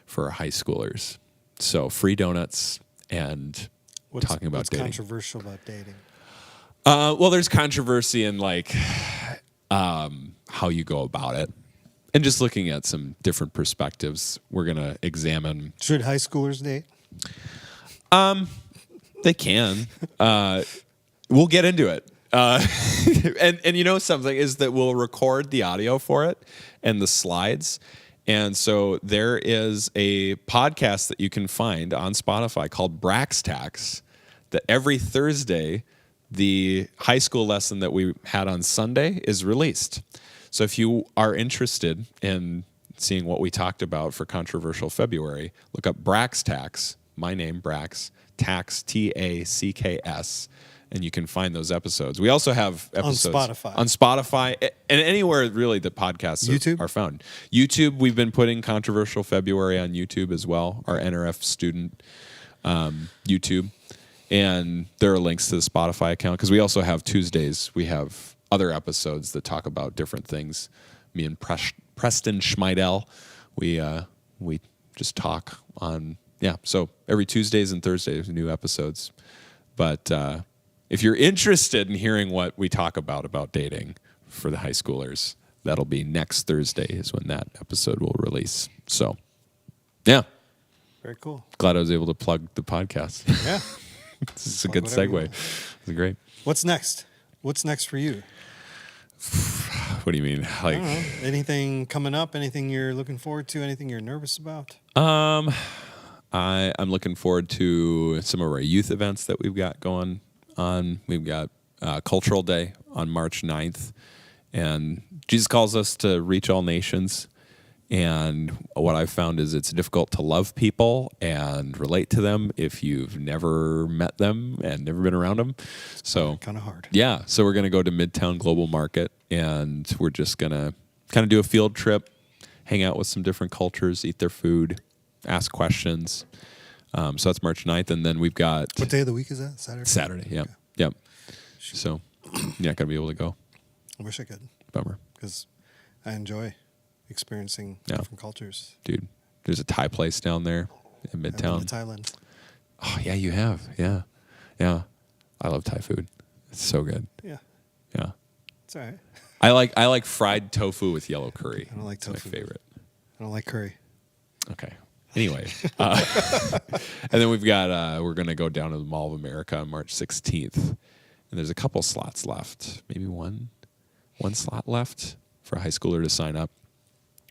for our high schoolers. So free donuts and talking about dating. What's controversial about dating? Well, there's controversy in like how you go about it. And just looking at some different perspectives, we're going to examine. Should high schoolers date? They can. We'll get into it. And you know something is that we'll record the audio for it and the slides. And so there is a podcast that you can find on Spotify called Brax Tax that every Thursday, the high school lesson that we had on Sunday is released. So if you are interested in seeing what we talked about for Controversial February, look up Brax Tax, my name, Brax, Tax, Tacks, and you can find those episodes. We also have episodes on Spotify and anywhere really the podcasts are found. YouTube, we've been putting Controversial February on YouTube as well, our NRF student YouTube. And there are links to the Spotify account because we also have Tuesdays. We have other episodes that talk about different things. Me and Preston Schmeidel, we just talk on, so every Tuesdays and Thursdays, new episodes. But if you're interested in hearing what we talk about dating for the high schoolers, that'll be next Thursday is when that episode will release. So, yeah. Very cool. Glad I was able to plug the podcast. Yeah. This is a good segue. It's great. What's next? What's next for you? What do you mean? Like, I don't know. Anything coming up? Anything you're looking forward to? Anything you're nervous about? I'm looking forward to some of our youth events that we've got going on. We've got Cultural Day on March 9th. And Jesus calls us to reach all nations. And what I've found is it's difficult to love people and relate to them if you've never met them and never been around them. So kind of hard. Yeah. So we're going to go to Midtown Global Market and we're just going to kind of do a field trip, hang out with some different cultures, eat their food, ask questions. So that's March 9th. And then we've got... What day of the week is that? Saturday? Saturday, yeah. Okay. Yep. So you're not going to be able to go. I wish I could. Bummer. Because I enjoy experiencing different cultures. Dude, there's a Thai place down there in Midtown. I've been to Thailand. Oh, yeah, you have. Yeah. Yeah. I love Thai food. It's so good. Yeah. Yeah. It's all right. I like fried tofu with yellow curry. I don't like tofu. It's my favorite. I don't like curry. Okay. Anyway. And then we've got, we're going to go down to the Mall of America on March 16th. And there's a couple slots left. Maybe one slot left for a high schooler to sign up.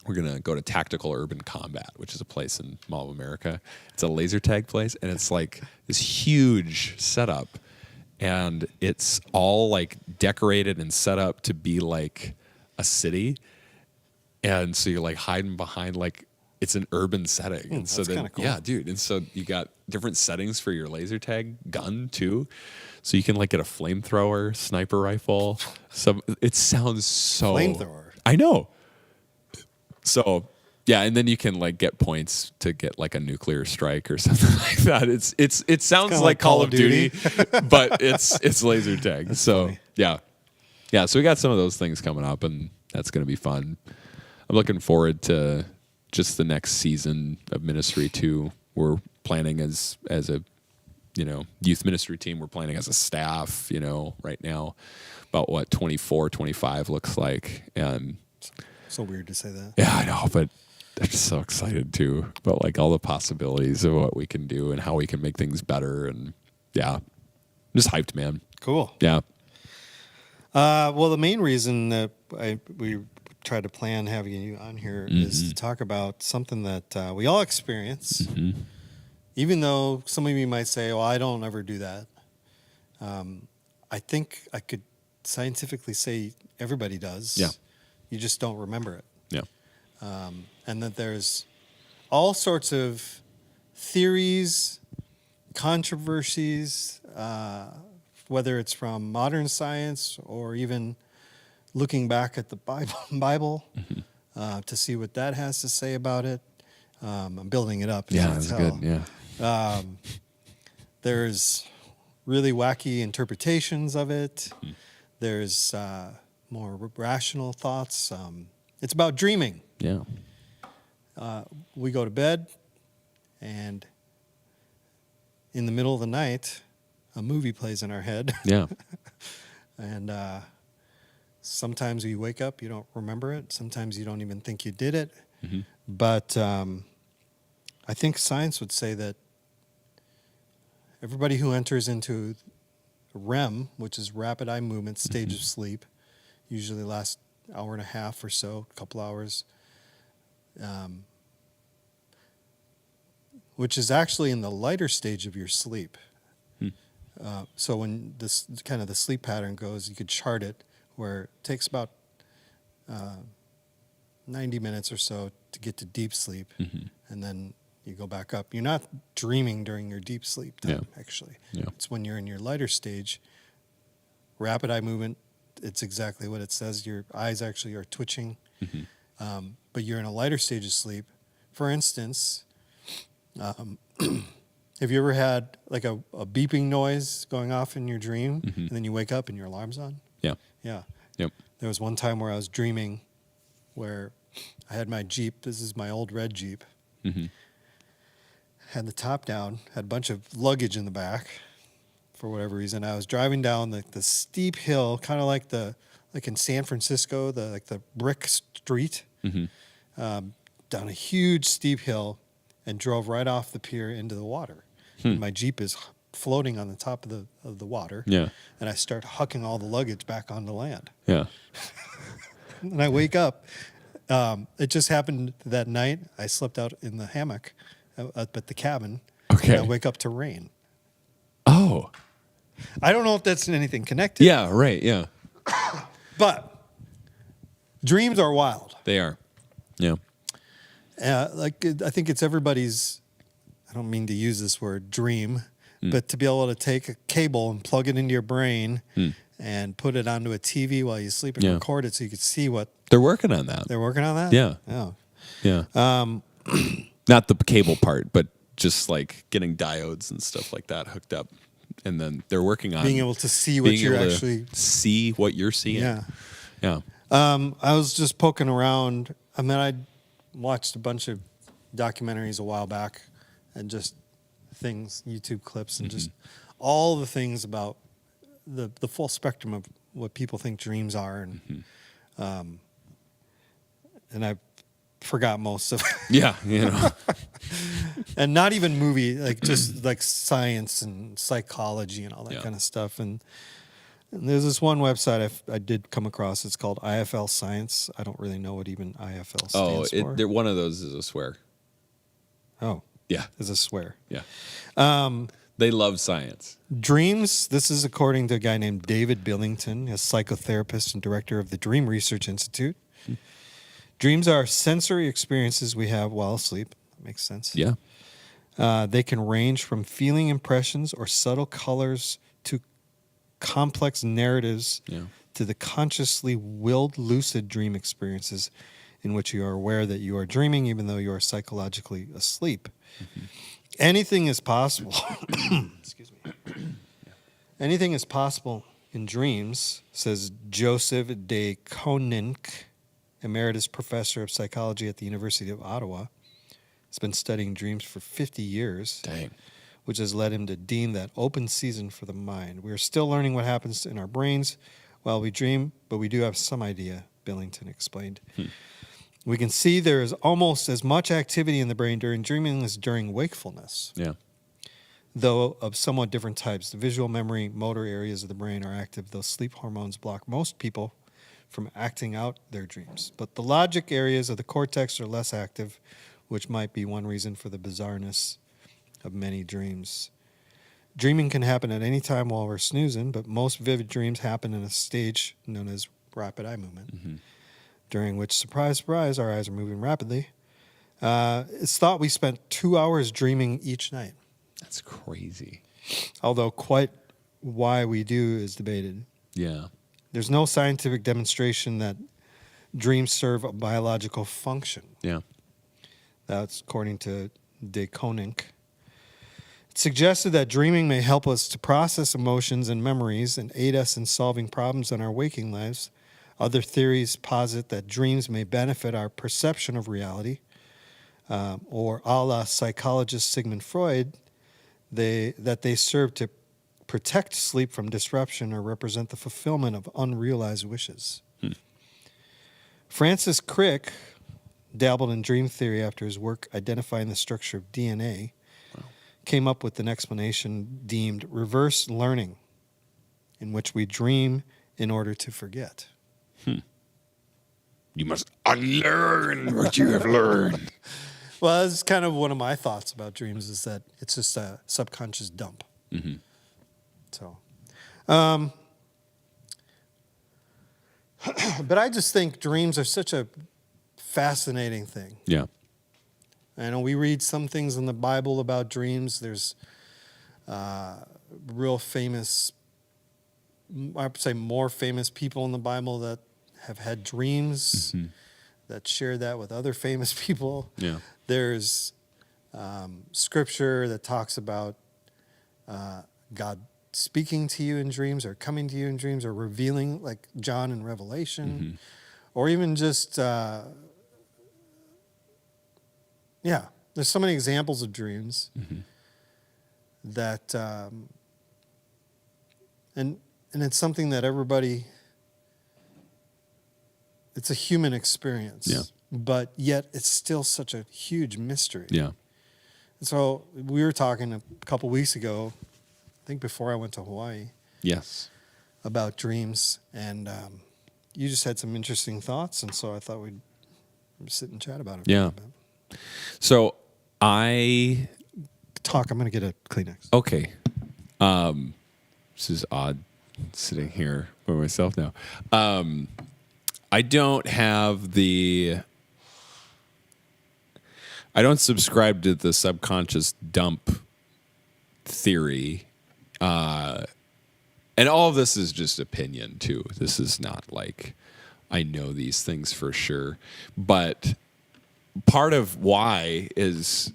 We're going to go to Tactical Urban Combat, which is a place in Mall of America. It's a laser tag place, and it's like this huge setup. And it's all like decorated and set up to be like a city. And so you're like hiding behind like it's an urban setting. And so then, cool. Yeah, dude. And so you got different settings for your laser tag gun too. So you can like get a flamethrower, sniper rifle. It sounds so flamethrower. I know. So yeah, and then you can like get points to get like a nuclear strike or something like that. It sounds like Call of Duty, but it's laser tag. That's so funny. Yeah. So we got some of those things coming up, and that's going to be fun. I'm looking forward to just the next season of ministry too. We're planning as a youth ministry team. We're planning as a staff, right now about what 24, 25 looks like, and. So weird to say that. Yeah, I know, but I'm just so excited too about like all the possibilities of what we can do and how we can make things better. And yeah, I'm just hyped, man. Cool. Yeah. Well, the main reason that we tried to plan having you on here is to talk about something that we all experience, even though some of you might say, "Oh, I don't ever do that." I think I could scientifically say everybody does. Yeah. You just don't remember it. Yeah. And that there's all sorts of theories, controversies, whether it's from modern science or even looking back at the Bible to see what that has to say about it. I'm building it up. Yeah, that's good. Yeah. There's really wacky interpretations of it. There's more rational thoughts. It's about dreaming. Yeah. We go to bed, and in the middle of the night, a movie plays in our head. Yeah. And sometimes you wake up, you don't remember it. Sometimes you don't even think you did it. But I think science would say that everybody who enters into REM, which is rapid eye movement stage of sleep, usually lasts an hour and a half or so, a couple hours, which is actually in the lighter stage of your sleep. So when this kind of the sleep pattern goes, you could chart it where it takes about 90 minutes or so to get to deep sleep, and then you go back up. You're not dreaming during your deep sleep time, actually. Yeah. It's when you're in your lighter stage, rapid eye movement. It's exactly what it says. Your eyes actually are twitching, but you're in a lighter stage of sleep. For instance, have you ever had like a beeping noise going off in your dream, and then you wake up and your alarm's on? Yeah. Yeah. Yep. There was one time where I was dreaming where I had my Jeep. This is my old red Jeep. Had the top down, had a bunch of luggage in the back for whatever reason. I was driving down the steep hill, kind of like in San Francisco, the brick street, down a huge steep hill, and drove right off the pier into the water. And my Jeep is floating on the top of the water. Yeah. And I start hucking all the luggage back onto land. Yeah. And I wake up. It just happened that night. I slept out in the hammock up at the cabin. Okay. And I wake up to rain. Oh. I don't know if that's anything connected. Yeah. Right. Yeah. But dreams are wild. They are. Yeah. I think it's everybody's, I don't mean to use this word dream, but to be able to take a cable and plug it into your brain and put it onto a TV while you sleep and record it so you can see what They're working on that. they're working on. That? Yeah. Oh. Yeah. Not the cable part, but just like getting diodes and stuff like that hooked up. And then they're working on Being able to see what you're actually see what you're seeing. Yeah. Yeah. I was just poking around. I mean, I watched a bunch of documentaries a while back and just things, YouTube clips, and just all the things about the full spectrum of what people think dreams are. And I forgot most of it. Yeah. You know. And not even movie, like just like science and psychology and all that kind of stuff. And there's this one website I did come across. It's called IFL Science. I don't really know what even IFL stands for. One of those is a swear. Oh. Yeah. Is a swear. Yeah. They love science. Dreams, this is according to a guy named David Billington, a psychotherapist and director of the Dream Research Institute. Dreams are sensory experiences we have while asleep. That makes sense. Yeah. They can range from feeling impressions or subtle colors to complex narratives to the consciously willed lucid dream experiences in which you are aware that you are dreaming even though you are psychologically asleep. Anything is possible. Excuse me. Anything is possible in dreams, says Joseph de Koninck, emeritus professor of psychology at the University of Ottawa. He's been studying dreams for 50 years. Dang. Which has led him to deem that open season for the mind. We are still learning what happens in our brains while we dream, but we do have some idea, Billington explained. We can see there is almost as much activity in the brain during dreaming as during wakefulness. Yeah. Though of somewhat different types. The visual, memory, motor areas of the brain are active, though sleep hormones block most people from acting out their dreams. But the logic areas of the cortex are less active, which might be one reason for the bizarreness of many dreams. Dreaming can happen at any time while we're snoozing, but most vivid dreams happen in a stage known as rapid eye movement, during which, surprise, surprise, our eyes are moving rapidly. It's thought we spent 2 hours dreaming each night. That's crazy. Although quite why we do is debated. Yeah. There's no scientific demonstration that dreams serve a biological function. Yeah. That's according to De Koninck. It suggested that dreaming may help us to process emotions and memories and aid us in solving problems in our waking lives. Other theories posit that dreams may benefit our perception of reality, or a la psychologist Sigmund Freud, that they serve to protect sleep from disruption or represent the fulfillment of unrealized wishes. Francis Crick dabbled in dream theory after his work identifying the structure of DNA, came up with an explanation deemed reverse learning, in which we dream in order to forget. You must unlearn what you have learned. Well, that's kind of one of my thoughts about dreams, is that it's just a subconscious dump. So, but I just think dreams are such a fascinating thing. Yeah. I know we read some things in the Bible about dreams. There's real famous, I would say more famous people in the Bible that have had dreams, that share that with other famous people. Yeah. There's scripture that talks about God speaking to you in dreams, or coming to you in dreams, or revealing, like John in Revelation, or even just, there's so many examples of dreams that, and it's something that everybody, it's a human experience, but yet it's still such a huge mystery. Yeah. And so we were talking a couple weeks ago, I think before I went to Hawaii, Yes. about dreams, and you just had some interesting thoughts, and so I thought we'd sit and chat about it. Yeah. So I Talk. I'm going to get a Kleenex. okay. This is odd sitting here by myself now. I don't subscribe to the subconscious dump theory. And all of this is just opinion too. This is not like I know these things for sure. But part of why is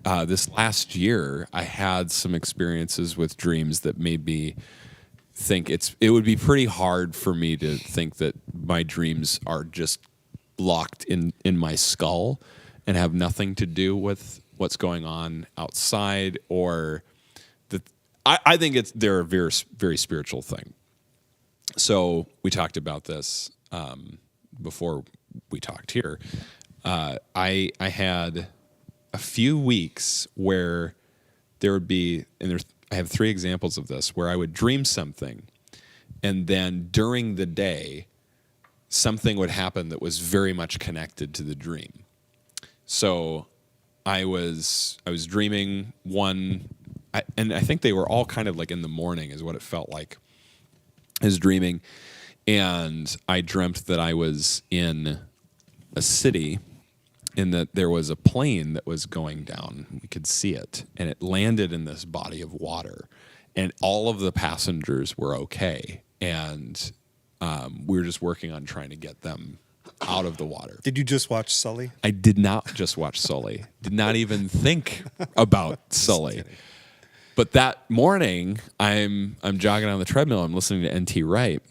this last year I had some experiences with dreams that made me think it would be pretty hard for me to think that my dreams are just locked in my skull and have nothing to do with what's going on outside, or I think they're a very, very spiritual thing. So we talked about this before we talked here. I had a few weeks where there would be, and I have 3 examples of this, where I would dream something, and then during the day, something would happen that was very much connected to the dream. So I was dreaming one. And I think they were all kind of like in the morning is what it felt like. I was dreaming, and I dreamt that I was in a city, and that there was a plane that was going down. We could see it, and it landed in this body of water, and all of the passengers were okay, and we were just working on trying to get them out of the water. Did you just watch Sully? I did not just watch Sully. Did not even think about Sully. But that morning, I'm jogging on the treadmill. I'm listening to N.T. Wright,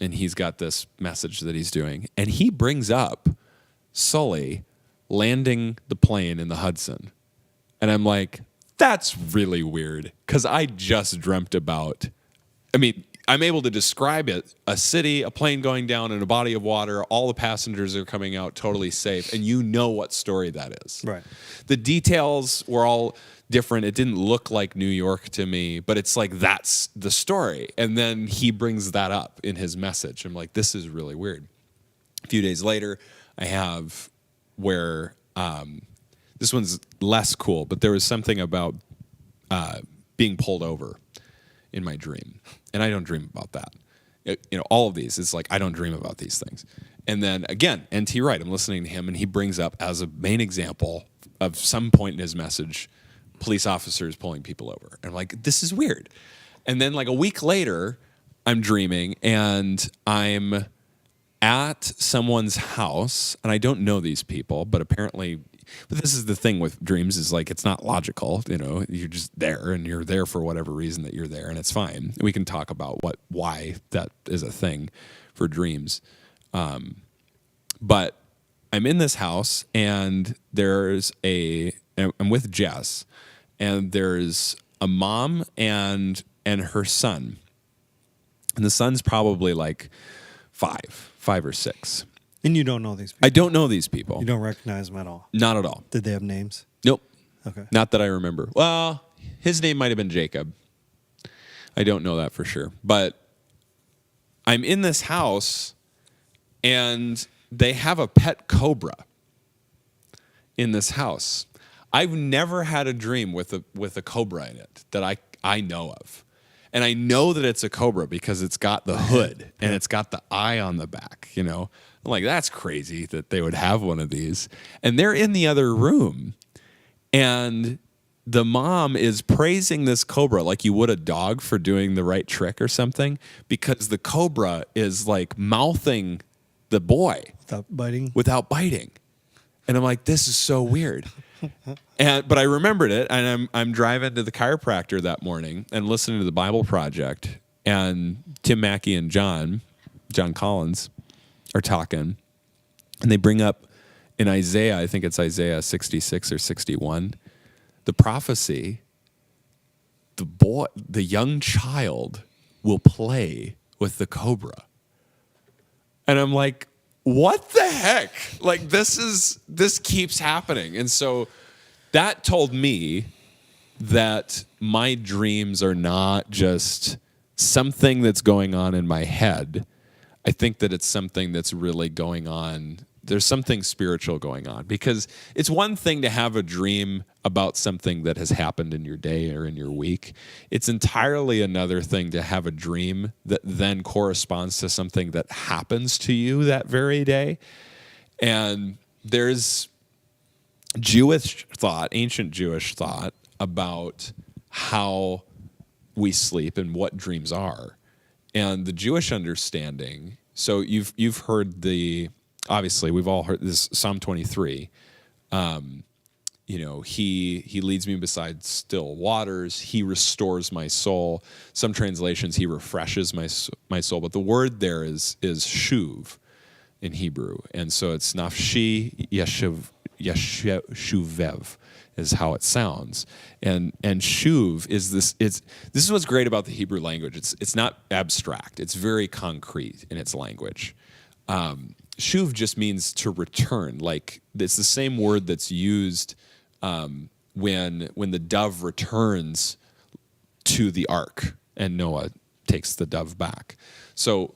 and he's got this message that he's doing, and he brings up Sully landing the plane in the Hudson, and I'm like, that's really weird, because I just dreamt about. I mean, I'm able to describe it: a city, a plane going down in a body of water, all the passengers are coming out totally safe, and you know what story that is. Right. The details were all different. It didn't look like New York to me, but it's like that's the story. And then he brings that up in his message. I'm like, this is really weird. A few days later, I have where this one's less cool, but there was something about being pulled over in my dream, and I don't dream about that. All of these, it's like I don't dream about these things. And then again, N.T. Wright, I'm listening to him, and he brings up as a main example of some point in his message, police officers pulling people over. And I'm like, this is weird. And then like a week later, I'm dreaming, and I'm at someone's house, and I don't know these people, but apparently, but this is the thing with dreams is like it's not logical. You're just there, and you're there for whatever reason that you're there, and it's fine. We can talk about why that is a thing for dreams. But I'm in this house, and I'm with Jess, and there's a mom and her son, and the son's probably like five or six. And you don't know these people? I don't know these people. You don't recognize them at all? Not at all. Did they have names? Nope. Okay. Not that I remember. Well, his name might have been Jacob. I don't know that for sure. But I'm in this house, and they have a pet cobra in this house. I've never had a dream with a cobra in it that I know of. And I know that it's a cobra because it's got the hood and it's got the eye on the back, I'm like, that's crazy that they would have one of these. And they're in the other room, and the mom is praising this cobra like you would a dog for doing the right trick or something, because the cobra is like mouthing the boy without biting. And I'm like, this is so weird. But I remembered it, and I'm driving to the chiropractor that morning and listening to the Bible Project, and Tim Mackey and John Collins are talking, and they bring up in Isaiah, I think it's Isaiah 66 or 61, the prophecy, the young child will play with the cobra. And I'm like, what the heck? Like, this keeps happening. And so that told me that my dreams are not just something that's going on in my head. I think that it's something that's really going on. There's something spiritual going on, because it's one thing to have a dream about something that has happened in your day or in your week. It's entirely another thing to have a dream that then corresponds to something that happens to you that very day. And there's ancient Jewish thought about how we sleep and what dreams are. And the Jewish understanding, so you've heard obviously we've all heard this Psalm 23. He leads me beside still waters. He restores my soul. Some translations, he refreshes my soul. But the word there is shuv in Hebrew. And so it's nafshi yeshuvev is how it sounds. And shuv is this is what's great about the Hebrew language. It's not abstract. It's very concrete in its language. Shuv just means to return. Like, it's the same word that's used when the dove returns to the ark and Noah takes the dove back. So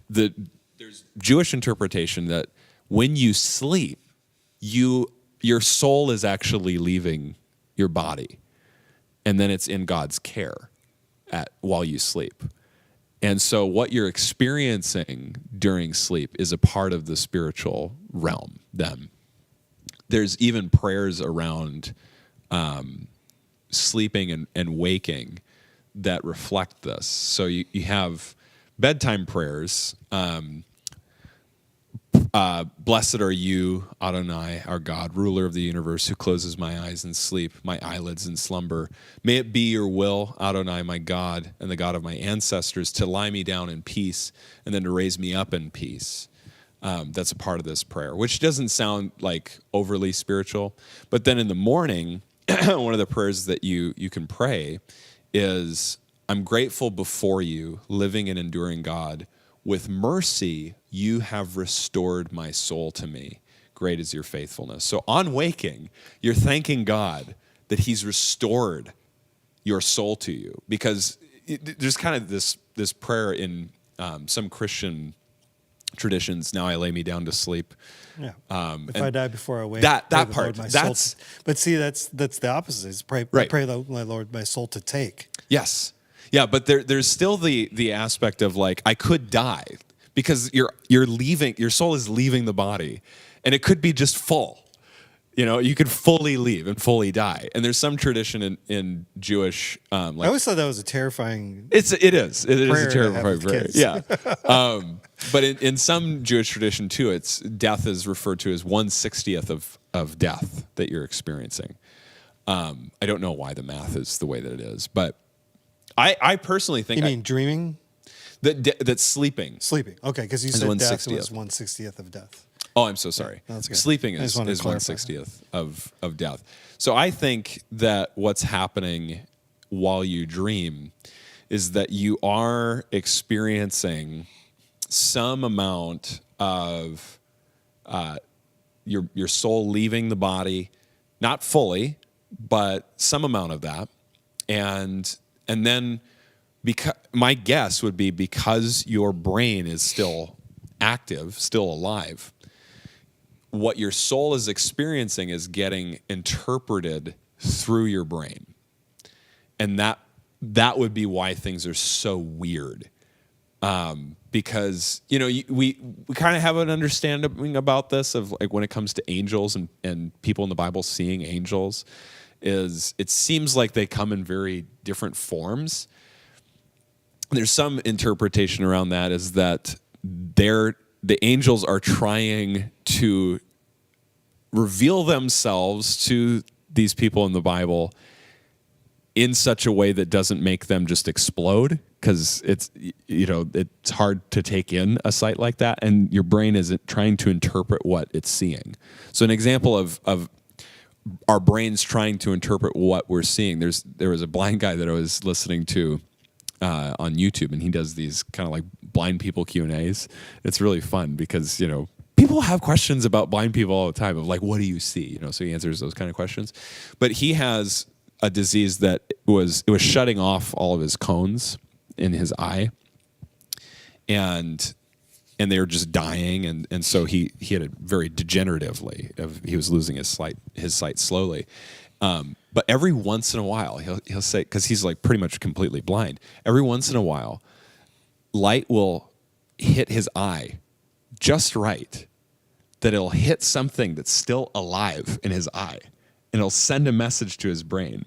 there's Jewish interpretation that when you sleep, your soul is actually leaving your body, and then it's in God's care while you sleep. And so what you're experiencing during sleep is a part of the spiritual realm then. There's even prayers around sleeping and waking that reflect this. So you have bedtime prayers. Blessed are you, Adonai, our God, ruler of the universe, who closes my eyes in sleep, my eyelids in slumber. May it be your will, Adonai, my God, and the God of my ancestors, to lie me down in peace and then to raise me up in peace. That's a part of this prayer, which doesn't sound like overly spiritual. But then in the morning, one of the prayers that you can pray is, I'm grateful before you, living and enduring God. With mercy, you have restored my soul to me. Great is your faithfulness. So on waking, you're thanking God that he's restored your soul to you. Because there's kind of this prayer in some Christian traditions. Now I lay me down to sleep. Yeah. If and I die before I wake, that pray the part, Lord my that's- soul but see, that's the opposite. It's pray, Right. pray my Lord my soul to take. Yes. Yeah, but there's still the aspect of like I could die because you're leaving, your soul is leaving the body, and it could be just full. You know, you could fully leave and fully die. And there's some tradition in Jewish I always thought that was a terrifying. it is prayer a to have terrible with prayer. kids. Yeah. But in some Jewish tradition too, it's death is referred to as 1/60th of death that you're experiencing. I don't know why the math is the way that it is, but I personally think You mean dreaming, that sleeping. sleeping? Okay, because you Is said death 1/60th. was 1/60th of death. Oh, I'm so sorry. that's good. Sleeping I just is wanted to clarify. 1/60th of death. So I think that what's happening while you dream is that you are experiencing some amount of your soul leaving the body, not fully, but some amount of that, and then because my guess would be because your brain is still active, still alive, what your soul is experiencing is getting interpreted through your brain. And that would be why things are so weird. Because, you know, we kind of have an understanding about this of like when it comes to angels and people in the Bible seeing angels, is it seems like they come in very different forms. There's some interpretation around that is that the angels are trying to reveal themselves to these people in the Bible in such a way that doesn't make them just explode, because it's, you know, it's hard to take in a sight like that, and your brain is trying to interpret what it's seeing. So an example of our brains trying to interpret what we're seeing, there was a blind guy that I was listening to on YouTube, and he does these kind of like blind people Q&As. It's really fun because, you know, people have questions about blind people all the time of like, what do you see? You know, so he answers those kind of questions. But he has a disease that was shutting off all of his cones in his eye, and they were just dying, and so he had it very degeneratively. He was losing his sight slowly. But every once in a while, he'll say, because he's like pretty much completely blind, every once in a while, light will hit his eye just right, that it'll hit something that's still alive in his eye, and it'll send a message to his brain.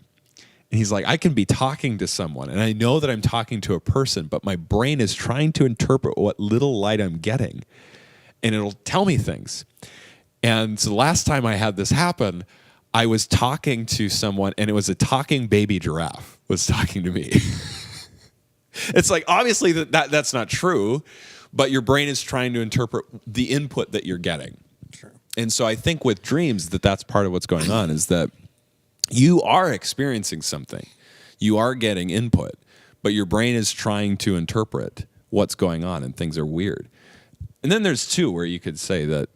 And he's like, I can be talking to someone, and I know that I'm talking to a person, but my brain is trying to interpret what little light I'm getting, and it'll tell me things. And so the last time I had this happen, I was talking to someone, and it was a talking baby giraffe was talking to me. It's like, obviously that's not true, but your brain is trying to interpret the input that you're getting. Sure. And so I think with dreams that's part of what's going on, is that you are experiencing something. You are getting input, but your brain is trying to interpret what's going on, and things are weird. And then there's two where you could say that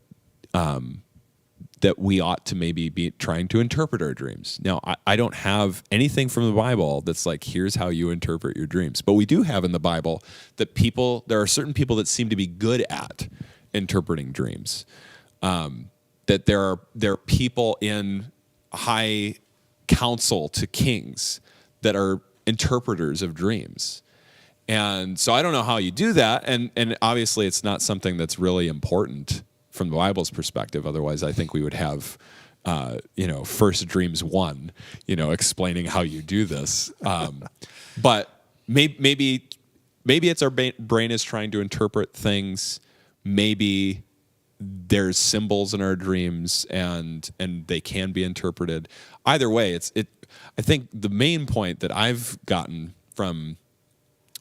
that we ought to maybe be trying to interpret our dreams. Now, I don't have anything from the Bible that's like, here's how you interpret your dreams. But we do have in the Bible that there are certain people that seem to be good at interpreting dreams. That there are people in high counsel to kings that are interpreters of dreams. And so I don't know how you do that. And obviously it's not something that's really important from the Bible's perspective. Otherwise, I think we would have, First Dreams 1, explaining how you do this. But maybe it's our brain is trying to interpret things. Maybe there's symbols in our dreams, and they can be interpreted. Either way, I think the main point that I've gotten from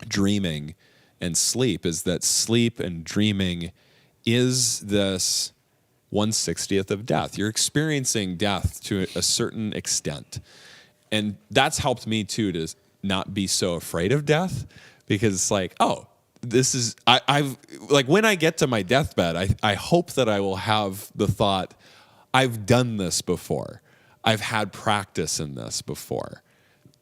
dreaming and sleep is that sleep and dreaming is this 1/60th of death. You're experiencing death to a certain extent. And that's helped me too, to not be so afraid of death, because it's like, oh, this is, I've like, when I get to my deathbed, I hope that I will have the thought, I've done this before. I've had practice in this before.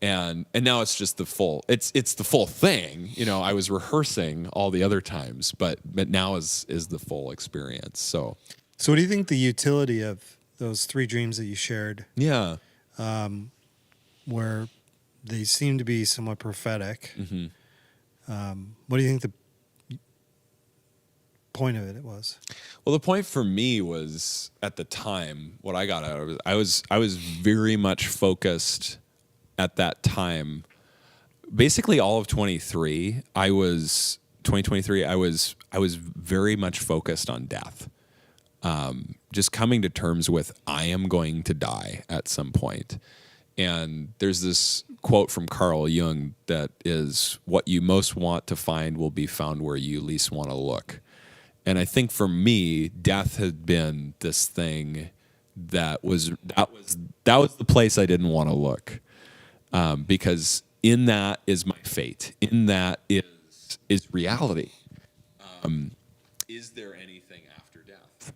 And now it's just it's the full thing. I was rehearsing all the other times, but now is the full experience. So what do you think the utility of those 3 dreams that you shared, yeah. where they seem to be somewhat prophetic? What do you think the point of it was? Well, the point for me was, at the time, what I got out of it, I was very much focused at that time. Basically all of 2023, I was very much focused on death. Just coming to terms with, I am going to die at some point. And there's this quote from Carl Jung that is, what you most want to find will be found where you least want to look. And I think for me, death had been this thing that was the place I didn't want to look, because in that is my fate. In that is reality. Is there anything after death?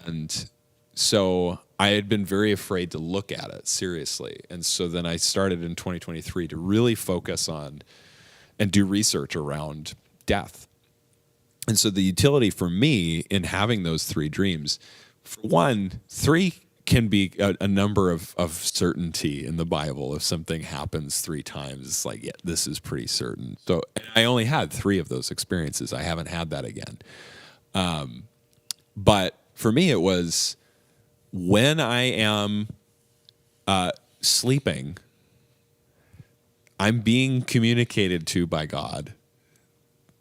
And so I had been very afraid to look at it seriously. And so then I started in 2023 to really focus on and do research around death. And so the utility for me in having those 3 dreams, for one, 3 can be a number of certainty in the Bible. If something happens 3 times, it's like, yeah, this is pretty certain. So I only had 3 of those experiences. I haven't had that again. But for me, it was when I am sleeping, I'm being communicated to by God,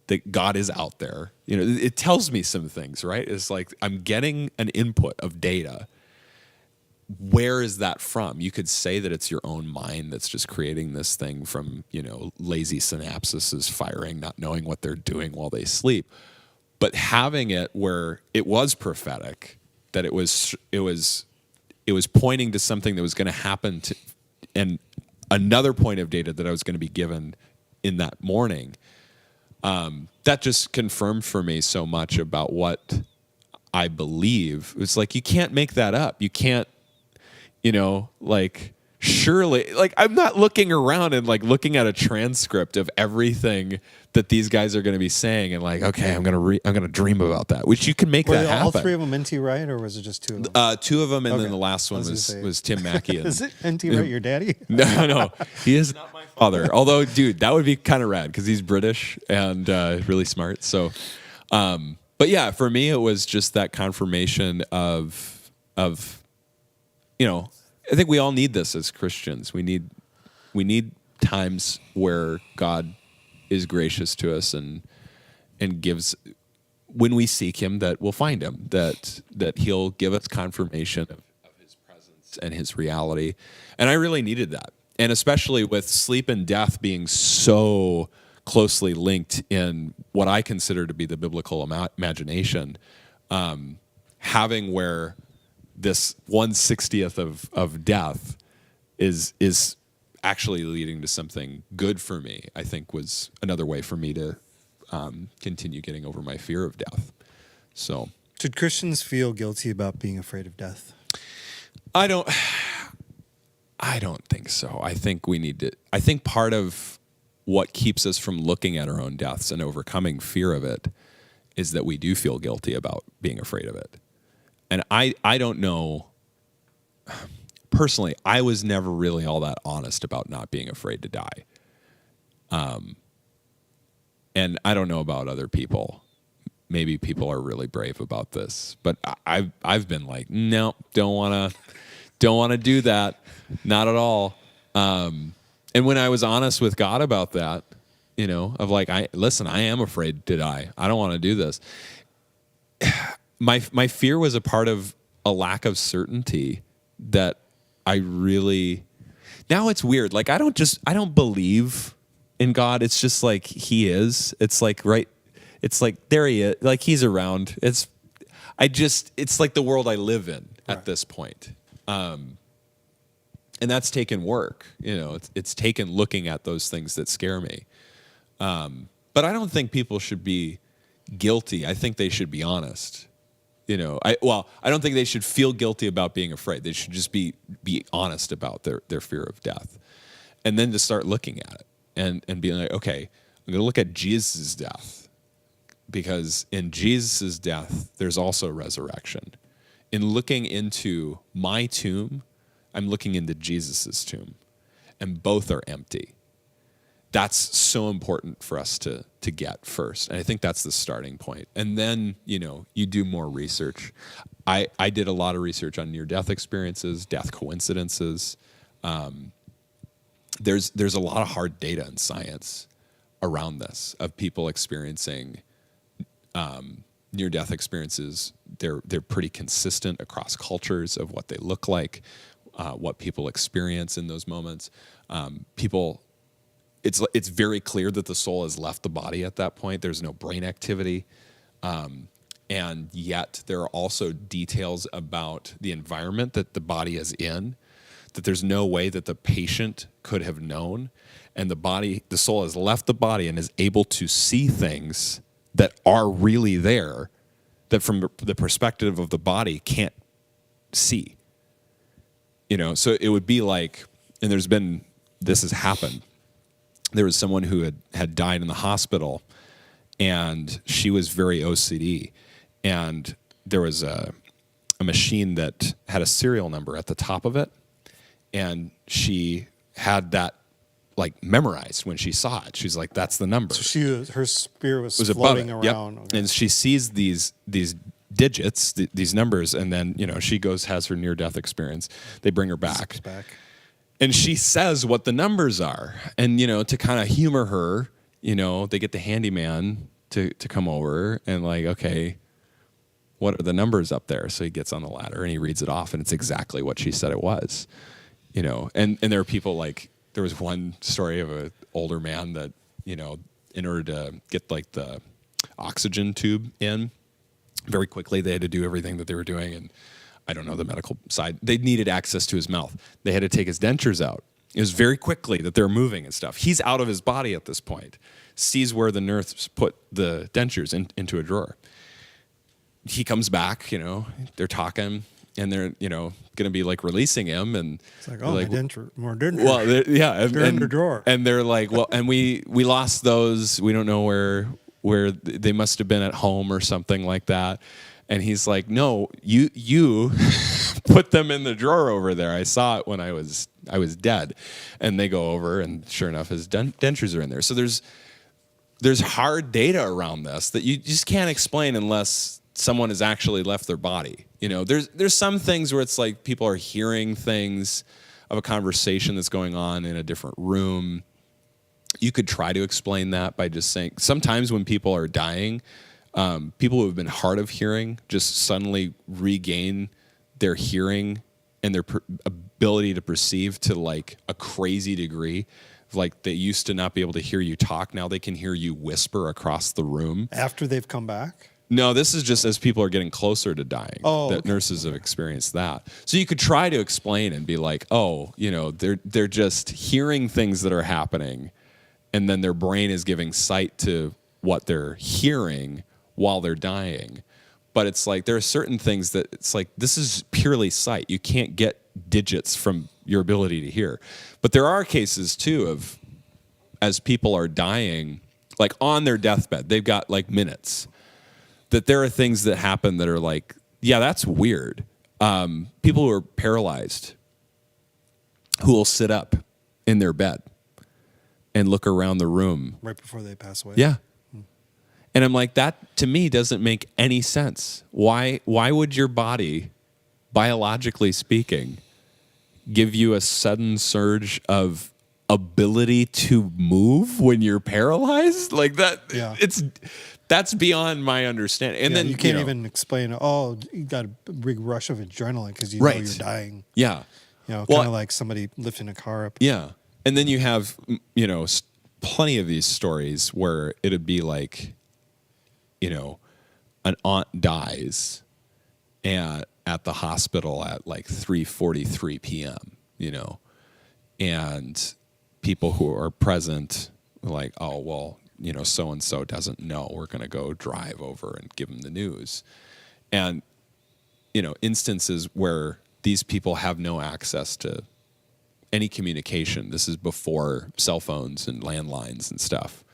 that God is out there. It tells me some things, right? It's like I'm getting an input of data. Where is that from? You could say that it's your own mind that's just creating this thing from, lazy synapses firing, not knowing what they're doing while they sleep. But having it where it was prophetic, that it was pointing to something that was going to happen and another point of data that I was going to be given in that morning. That just confirmed for me so much about what I believe. It's like, you can't make that up. You can't, surely, I'm not looking around and looking at a transcript of everything that these guys are going to be saying and okay, I'm going to dream about that, which you can make that happen. All 3 of them N.T. Wright, or was it just 2 of them? 2 of them, and then the last one was Tim Mackey. Is it N.T. Wright your daddy? No, he is not my father. Although, dude, that would be kind of rad because he's British and really smart. So, but yeah, for me, it was just that confirmation of I think we all need this as Christians. We need times where God is gracious to us and gives, when we seek Him, that we'll find Him, that He'll give us confirmation of His presence and His reality. And I really needed that. And especially with sleep and death being so closely linked in what I consider to be the biblical imagination, having where this 1/60th of death is actually leading to something good for me, I think was another way for me to continue getting over my fear of death. So, should Christians feel guilty about being afraid of death? I don't think so. I think we need to. I think part of what keeps us from looking at our own deaths and overcoming fear of it is that we do feel guilty about being afraid of it. And I don't know, personally, I was never really all that honest about not being afraid to die. And I don't know about other people. Maybe people are really brave about this, but I've been like, no, don't want to do that. Not at all. And when I was honest with God about that, of I am afraid to die. I don't want to do this. My fear was a part of a lack of certainty that I really, now it's weird. I don't believe in God. It's just He is. It's right. It's there He is. He's around. It's the world I live in at this point. And that's taken work. It's taken looking at those things that scare me. But I don't think people should be guilty. I think they should be honest. I don't think they should feel guilty about being afraid. They should just be honest about their fear of death. And then to start looking at it and being like, okay, I'm going to look at Jesus' death, because in Jesus' death, there's also resurrection. In looking into my tomb, I'm looking into Jesus' tomb, and both are empty. That's so important for us to get first. And I think that's the starting point. And then, you do more research. I did a lot of research on near-death experiences, death coincidences. There's a lot of hard data in science around this, of people experiencing near-death experiences. They're pretty consistent across cultures of what they look like, what people experience in those moments. It's very clear that the soul has left the body at that point. There's no brain activity. And yet there are also details about the environment that the body is in, that there's no way that the patient could have known. And the soul has left the body and is able to see things that are really there, that from the perspective of the body can't see. So it would be like, and this has happened. There was someone who had died in the hospital, and she was very OCD. And there was a machine that had a serial number at the top of it, and she had that memorized when she saw it. She's like, that's the number. So her spirit was floating around. Yep. Okay. And she sees these digits, these numbers, and then, she has her near-death experience. They bring her back. And she says what the numbers are. And, to kind of humor her, they get the handyman to come over and okay, what are the numbers up there? So he gets on the ladder and he reads it off, and it's exactly what she said it was. And there are people there was one story of an older man that, in order to get the oxygen tube in, very quickly they had to do everything that they were doing, and I don't know the medical side. They needed access to his mouth. They had to take his dentures out. It was very quickly that they're moving and stuff. He's out of his body at this point, sees where the nurse put the dentures into a drawer. He comes back, they're talking, and they're, going to be releasing him. And it's like, oh, my denture, more dentures. Well, yeah. They're in the drawer. And they're like, well, and we lost those. We don't know where they must have been at home or something like that. And he's like, no, you put them in the drawer over there. I saw it when I was dead. And they go over, and sure enough, his dentures are in there. So there's hard data around this that you just can't explain unless someone has actually left their body. There's some things where it's people are hearing things of a conversation that's going on in a different room. You could try to explain that by just saying, sometimes when people are dying, people who have been hard of hearing just suddenly regain their hearing and their ability to perceive to a crazy degree. They used to not be able to hear you talk. Now they can hear you whisper across the room. After they've come back? No, this is just as people are getting closer to dying. Oh, that okay. Nurses have experienced that. So you could try to explain and be like, oh, they're just hearing things that are happening, and then their brain is giving sight to what they're hearing while they're dying. But it's there are certain things that it's this is purely sight. You can't get digits from your ability to hear. But there are cases too of, as people are dying, on their deathbed, they've got minutes, that there are things that happen that are yeah, that's weird. People who are paralyzed, who will sit up in their bed and look around the room. Right before they pass away? Yeah. And I'm that to me doesn't make any sense. Why would your body, biologically speaking, give you a sudden surge of ability to move when you're paralyzed? That, yeah. That's beyond my understanding. And then you can't even explain, you got a big rush of adrenaline because you know you're dying. Yeah. Kind of like somebody lifting a car up. Yeah. And then you have, plenty of these stories where it'd be an aunt dies at the hospital at 3:43 p.m., and people who are present are oh, well, so-and-so doesn't know. We're going to go drive over and give them the news. And, instances where these people have no access to any communication. This is before cell phones and landlines and stuff.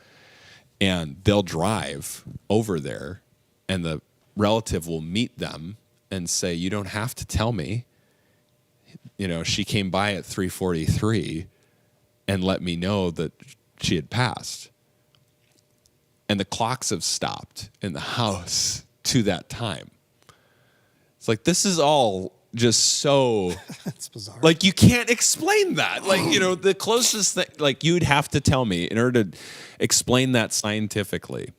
And they'll drive over there, and the relative will meet them and say, "You don't have to tell me. She came by at 3:43 and let me know that she had passed." And the clocks have stopped in the house to that time. It's like, this is all just so... That's bizarre. Like, you can't explain that. Like, the closest thing... Like, you'd have to tell me, in order to explain that scientifically,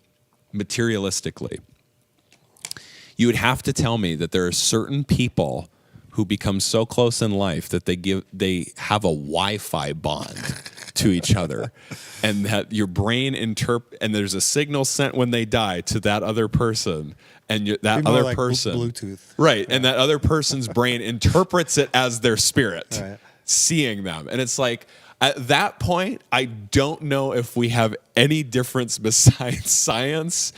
materialistically, you would have to tell me that there are certain people who become so close in life that they have a Wi-Fi bond to each other, and that your brain and there's a signal sent when they die to that other person, and that other like person Bluetooth, right? And that other person's brain interprets it as their spirit, right, seeing them, and it's like, at that point, I don't know if we have any difference besides science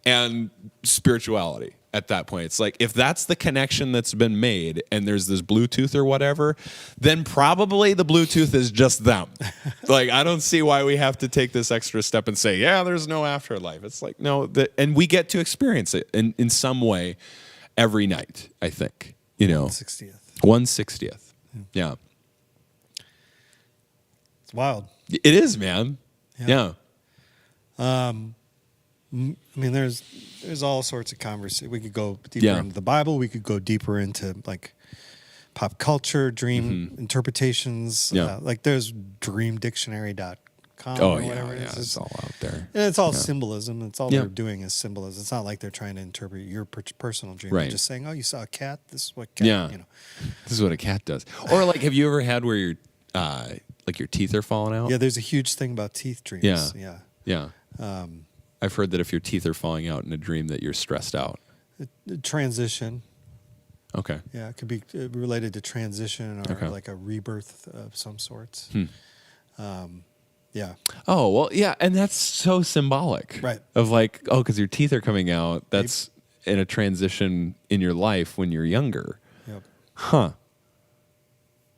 and spirituality. At that point, it's like, if that's the connection that's been made and there's this Bluetooth or whatever, then probably the Bluetooth is just them. Like, I don't see why we have to take this extra step and say, yeah, there's no afterlife. It's like, no, and we get to experience it in some way every night, I think. 1/60th. 1/60th. Yeah. It's wild. It is, man. Yeah. I mean, there's all sorts of conversation. We could go deeper into the Bible. We could go deeper into like pop culture, dream interpretations. Yeah. Like there's dreamdictionary.com or whatever it is. It's all out there. And it's all symbolism. It's all they're doing is symbolism. It's not like they're trying to interpret your personal dream. Right. They're just saying, oh, you saw a cat? This is what cat, This is what a cat does. Or like, have you ever had where your teeth are falling out? Yeah, there's a huge thing about teeth dreams. Yeah. I've heard that if your teeth are falling out in a dream, that you're stressed out. Transition. Okay. Yeah, it could be related to transition or like a rebirth of some sorts. Yeah. Oh, well, yeah, and that's so symbolic. Right. Of like, because your teeth are coming out, that's in a transition in your life when you're younger. Yep. Huh.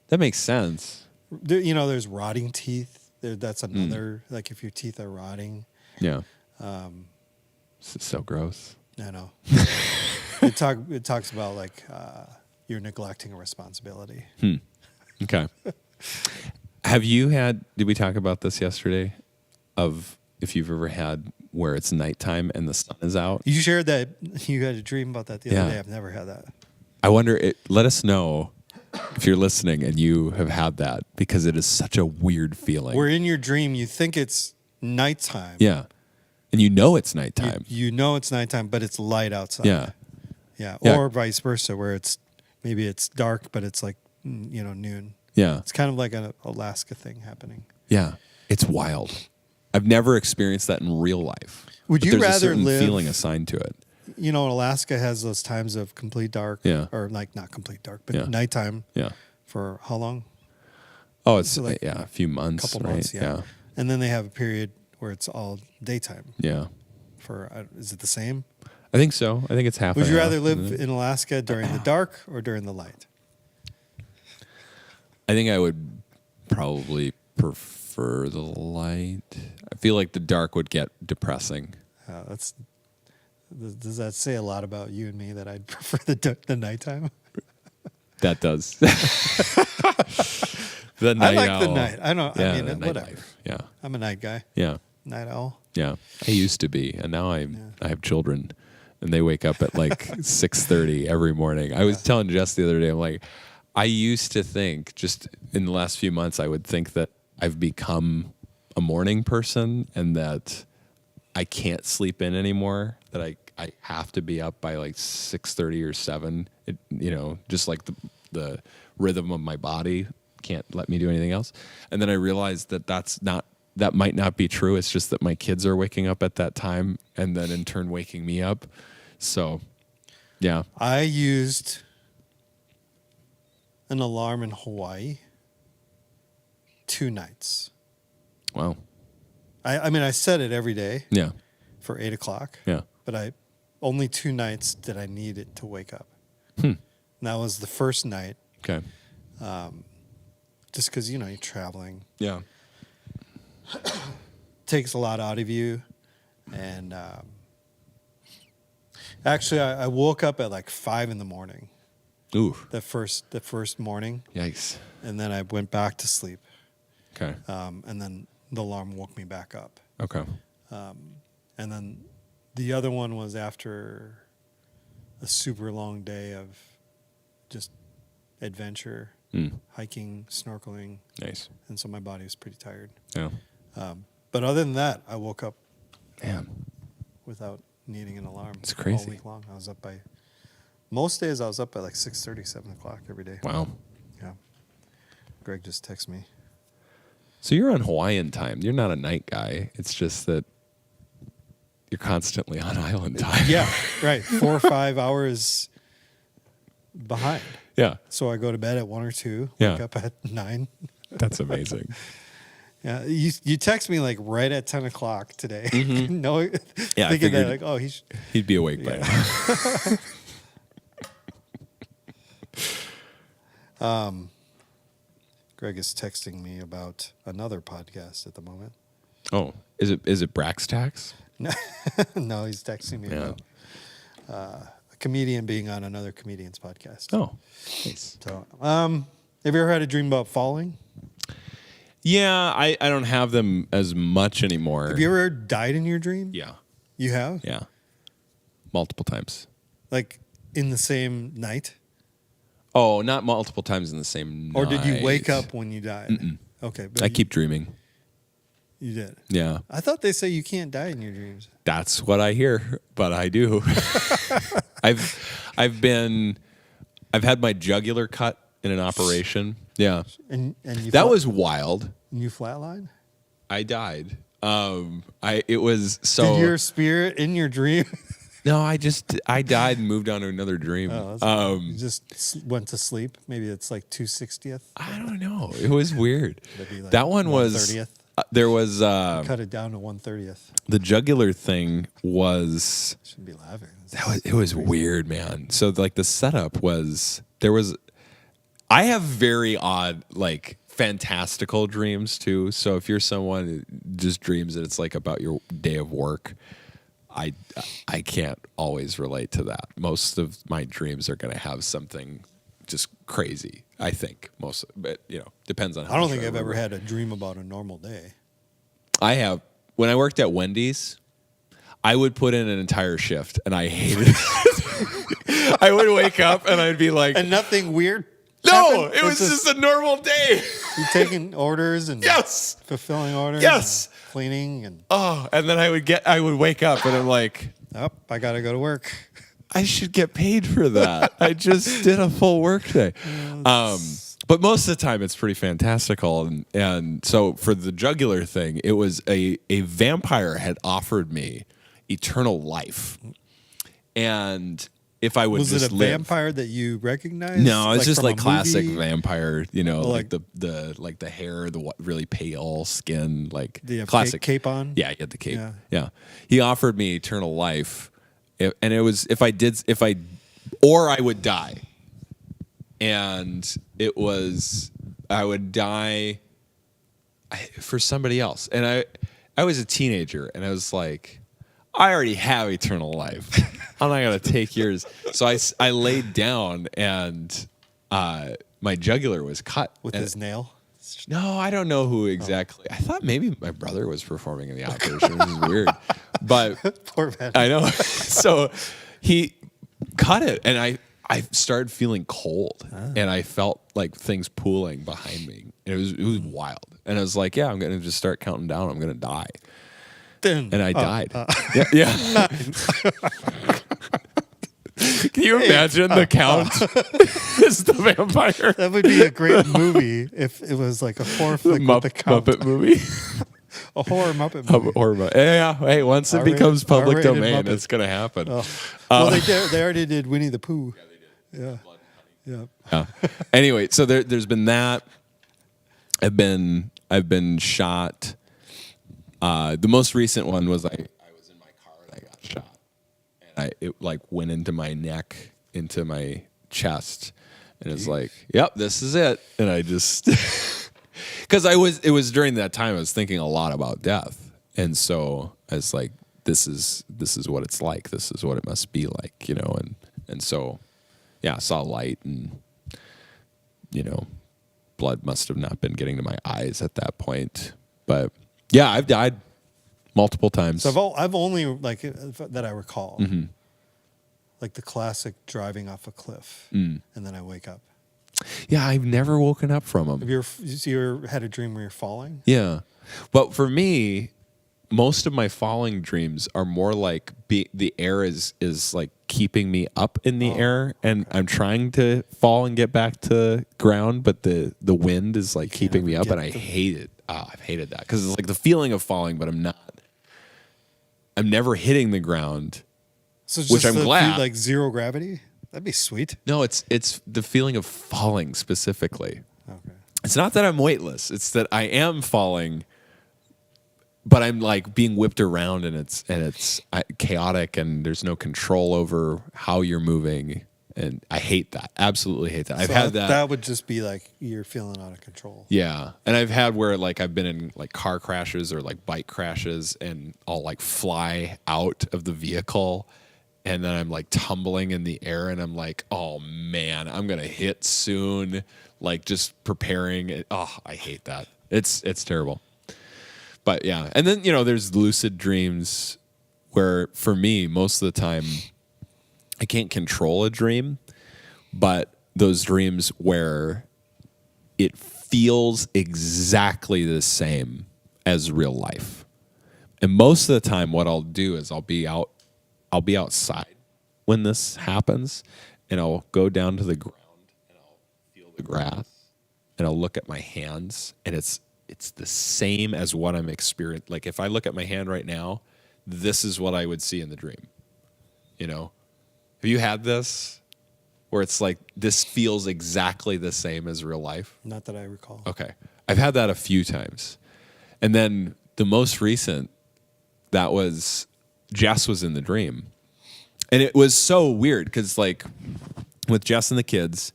That makes sense. There's rotting teeth. That's another, like if your teeth are rotting. Yeah. This is so gross. I know. It talks about like you're neglecting a responsibility. Okay. Did we talk about this yesterday? Of if you've ever had where it's nighttime and the sun is out? You shared that you had a dream about that the other day. I've never had that. I wonder, let us know if you're listening and you have had that, because it is such a weird feeling. Where in your dream you think it's nighttime. Yeah. And it's nighttime. You know it's nighttime, but it's light outside. Yeah. Yeah. Or vice versa, where maybe it's dark, but it's like, noon. Yeah. It's kind of like an Alaska thing happening. Yeah. It's wild. I've never experienced that in real life. Would you there's rather a certain live... feeling assigned to it. Alaska has those times of complete dark. Yeah. Or like not complete dark, but nighttime. Yeah. For how long? Oh, it's like a few months. Couple right? months, yeah. And then they have a period where it's all daytime. Yeah. Is it the same? I think so. I think it's half. Would you rather live in Alaska during the dark or during the light? I think I would probably prefer the light. I feel like the dark would get depressing. Does that say a lot about you and me that I'd prefer the nighttime? That does. The night I like owl. the night. I don't. Yeah, I mean, whatever. Life. Yeah. I'm a night guy. Yeah. Night owl. Yeah. I used to be, and now I have children, and they wake up at like 6:30 every morning. I was telling Jess the other day, I'm like, I used to think, just in the last few months, I would think that I've become a morning person and that I can't sleep in anymore, that I have to be up by like 6:30 or 7. Just like the rhythm of my body can't let me do anything else. And then I realized that might not be true. It's just that my kids are waking up at that time and then in turn waking me up. So, yeah. I used an alarm in Hawaii 2 nights. Wow. I mean, I set it every day. Yeah. For 8 o'clock. Yeah. But only 2 nights did I need it to wake up. And that was the first night. Okay. just because you're traveling. Yeah. Takes a lot out of you. And actually, I woke up at like 5 a.m. Ooh. The first morning. Yikes. And then I went back to sleep. Okay. And then the alarm woke me back up. Okay. And then the other one was after a super long day of just adventure, hiking, snorkeling. Nice. And so my body was pretty tired. Yeah. But other than that, I woke up without needing an alarm. It's crazy. All week long. I was up by, most days I was up by like 6:30, 7 o'clock every day. Wow. Yeah. Greg just texted me. So you're on Hawaiian time. You're not a night guy. It's just that you're constantly on island time. Yeah, right. 4 or 5 hours behind. Yeah. So I go to bed at 1 or 2, Yeah. wake up at 9. That's amazing. Yeah, you text me like right at 10 o'clock today. Mm-hmm. No, Yeah, I thinking that figured like, he'd be awake by now. Greg is texting me about another podcast at the moment. Oh, is it Brax Tax? No, he's texting me Yeah. about a comedian being on another comedian's podcast. Oh, nice. So, have you ever had a dream about falling? Yeah, I don't have them as much anymore. Have you ever died in your dream? Yeah. You have? Yeah. Multiple times. Like in the same night? Oh, not multiple times in the same night. Or did you wake up when you died? Mm-mm. Okay. But I keep dreaming. You did? Yeah. I thought they say you can't die in your dreams. That's what I hear, but I do. I've had my jugular cut in an operation. Yeah. And you that was wild. And you flatlined? I died. It was so. Did your spirit in your dream? No, I died and moved on to another dream. Oh, you just went to sleep. Maybe it's like 2/60th. I don't know. It was weird. Like that one was 1/30th. There was cut it down to 1/30th. The jugular thing was. Shouldn't be laughing. It was weird, man. So like the setup was I have very odd like fantastical dreams too. So if you're someone who just dreams that it's like about your day of work, I can't always relate to that. Most of my dreams are going to have something just crazy. I think but depends on how. I don't think I've ever had a dream about a normal day. I have. When I worked at Wendy's, I would put in an entire shift, and I hated it. I would wake up, and I'd be like, and nothing weird. No, happened? it was just a normal day. You taking orders and yes, fulfilling orders. Yes, and cleaning and and then I would wake up, and I'm like, I gotta go to work. I should get paid for that. I just did a full work day. But most of the time it's pretty fantastical. And so for the jugular thing, it was a vampire had offered me eternal life. And if I would was just it a live, vampire that you recognized? No, it's just from like a classic movie? vampire, like like the hair, the really pale skin, like Do you have classic cape on? Yeah, he had the cape. Yeah. Yeah. He offered me eternal life. And it was or I would die. And it was I would die for somebody else. And I was a teenager, and I was like, I already have eternal life. I'm not going to take yours. So I laid down, and my jugular was cut. With his nail? No, I don't know who exactly. I thought maybe my brother was performing in the operation. This is weird. But Poor man. I know. So he cut it, and I started feeling cold, and I felt like things pooling behind me. And it was wild. And I was like, yeah, I'm going to just start counting down. I'm going to die. And I died. Yeah. Can you imagine the count as the vampire? That would be a great movie if it was like a horror flick with the count. Muppet movie. A horror Muppet movie. Yeah. Hey, once it becomes public R-rated domain, Muppet. it's going to happen. Oh. Well, they already did Winnie the Pooh. Yeah, they did. Yeah. Anyway, so there's been that. I've been shot. The most recent one was I was in my car and I got shot, and it like went into my neck, into my chest, and it's like, yep, this is it. And I just Because it was during that time I was thinking a lot about death, and so I was like, this is what it's like. This is what it must be like, and so, yeah, I saw light, and blood must have not been getting to my eyes at that point. But yeah, I've died multiple times. So I've only that I recall, like the classic driving off a cliff, and then I wake up. Yeah, I've never woken up from them. Have you ever had a dream where you're falling? Yeah. But for me, most of my falling dreams are more like the air is like keeping me up in the air, and I'm trying to fall and get back to ground, but the wind is like keeping me up, and I hate it. I've hated that because it's like the feeling of falling, but I'm never hitting the ground, So which I'm glad. Like zero gravity? That'd be sweet. No, it's the feeling of falling specifically. Okay. It's not that I'm weightless. It's that I am falling, but I'm like being whipped around, and it's chaotic, and there's no control over how you're moving, and I hate that. Absolutely hate that. I've had that. That would just be like you're feeling out of control. Yeah, and I've had where like I've been in like car crashes or like bike crashes, and I'll like fly out of the vehicle. And then I'm like tumbling in the air, and I'm like, oh man, I'm gonna hit soon. Like just preparing. Oh, I hate that. It's terrible. But yeah, and then there's lucid dreams where for me most of the time I can't control a dream, but those dreams where it feels exactly the same as real life. And most of the time, what I'll do is I'll be outside when this happens, and I'll go down to the ground, and I'll feel the grass, and I'll look at my hands, and it's the same as what I'm experiencing. Like if I look at my hand right now, this is what I would see in the dream. Have you had this where it's like this feels exactly the same as real life? Not that I recall. Okay. I've had that a few times. And then the most recent, that was Jess was in the dream. And it was so weird because like with Jess and the kids,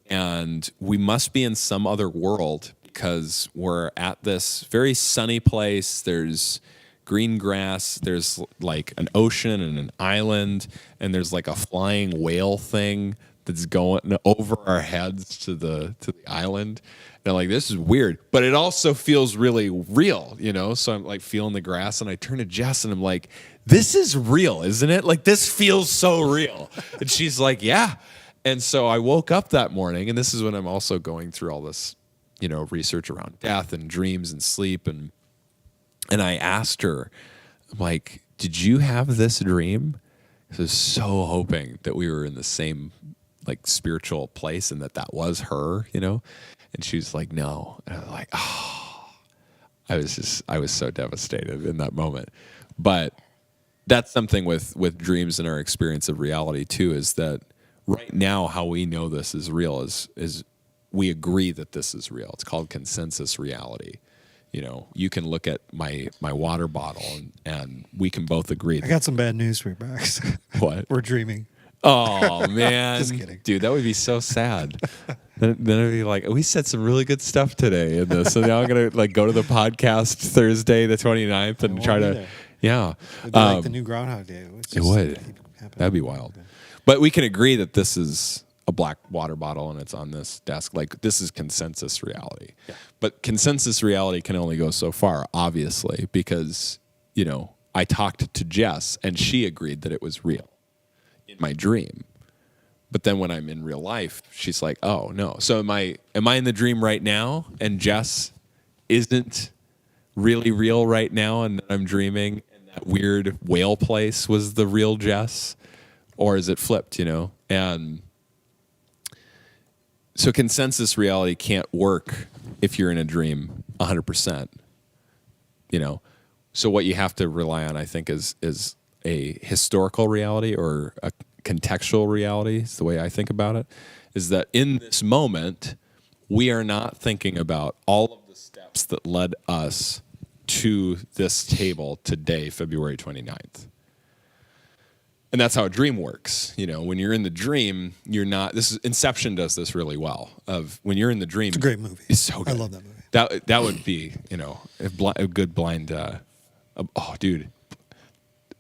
and we must be in some other world because we're at this very sunny place. There's green grass. There's like an ocean and an island, and there's like a flying whale thing that's going over our heads to the island. And like, this is weird, but it also feels really real, So I'm like feeling the grass, and I turn to Jess, and I'm like, this is real, isn't it? Like this feels so real. And she's like, yeah. And so I woke up that morning, and this is when I'm also going through all this, research around death and dreams and sleep. And I asked her, I'm like, did you have this dream? I was so hoping that we were in the same like spiritual place and that was her, And she's like, no. And I was like, oh, I was so devastated in that moment. But that's something with dreams and our experience of reality too, is that right now how we know this is real is we agree that this is real. It's called consensus reality. You can look at my water bottle and we can both agree. I got some bad news for you, Max. What? We're dreaming. Oh man, Just kidding, dude. That would be so sad. then it'd be like, we said some really good stuff today in this, so now I'm gonna like go to the podcast Thursday the 29th and try to, yeah. It'd be like the new Groundhog Day. It would. That'd be wild. But we can agree that this is a black water bottle and it's on this desk. Like this is consensus reality. Yeah. But consensus reality can only go so far, obviously, because I talked to Jess and she agreed that it was real in my dream. But then when I'm in real life, she's like, oh no. So am I in the dream right now and Jess isn't really real right now and I'm dreaming and that weird whale place was the real Jess? Or is it flipped, And so consensus reality can't work if you're in a dream 100%, So what you have to rely on, I think, is a historical reality or a contextual reality, is the way I think about it, is that in this moment, we are not thinking about all of the steps that led us to this table today, February 29th. And that's how a dream works. You know, when you're in the dream, you're not. This is Inception does this really well. Of when you're in the dream, It's a great movie. It's so good. I love that movie. That would be, you know, a good blind. Oh, dude,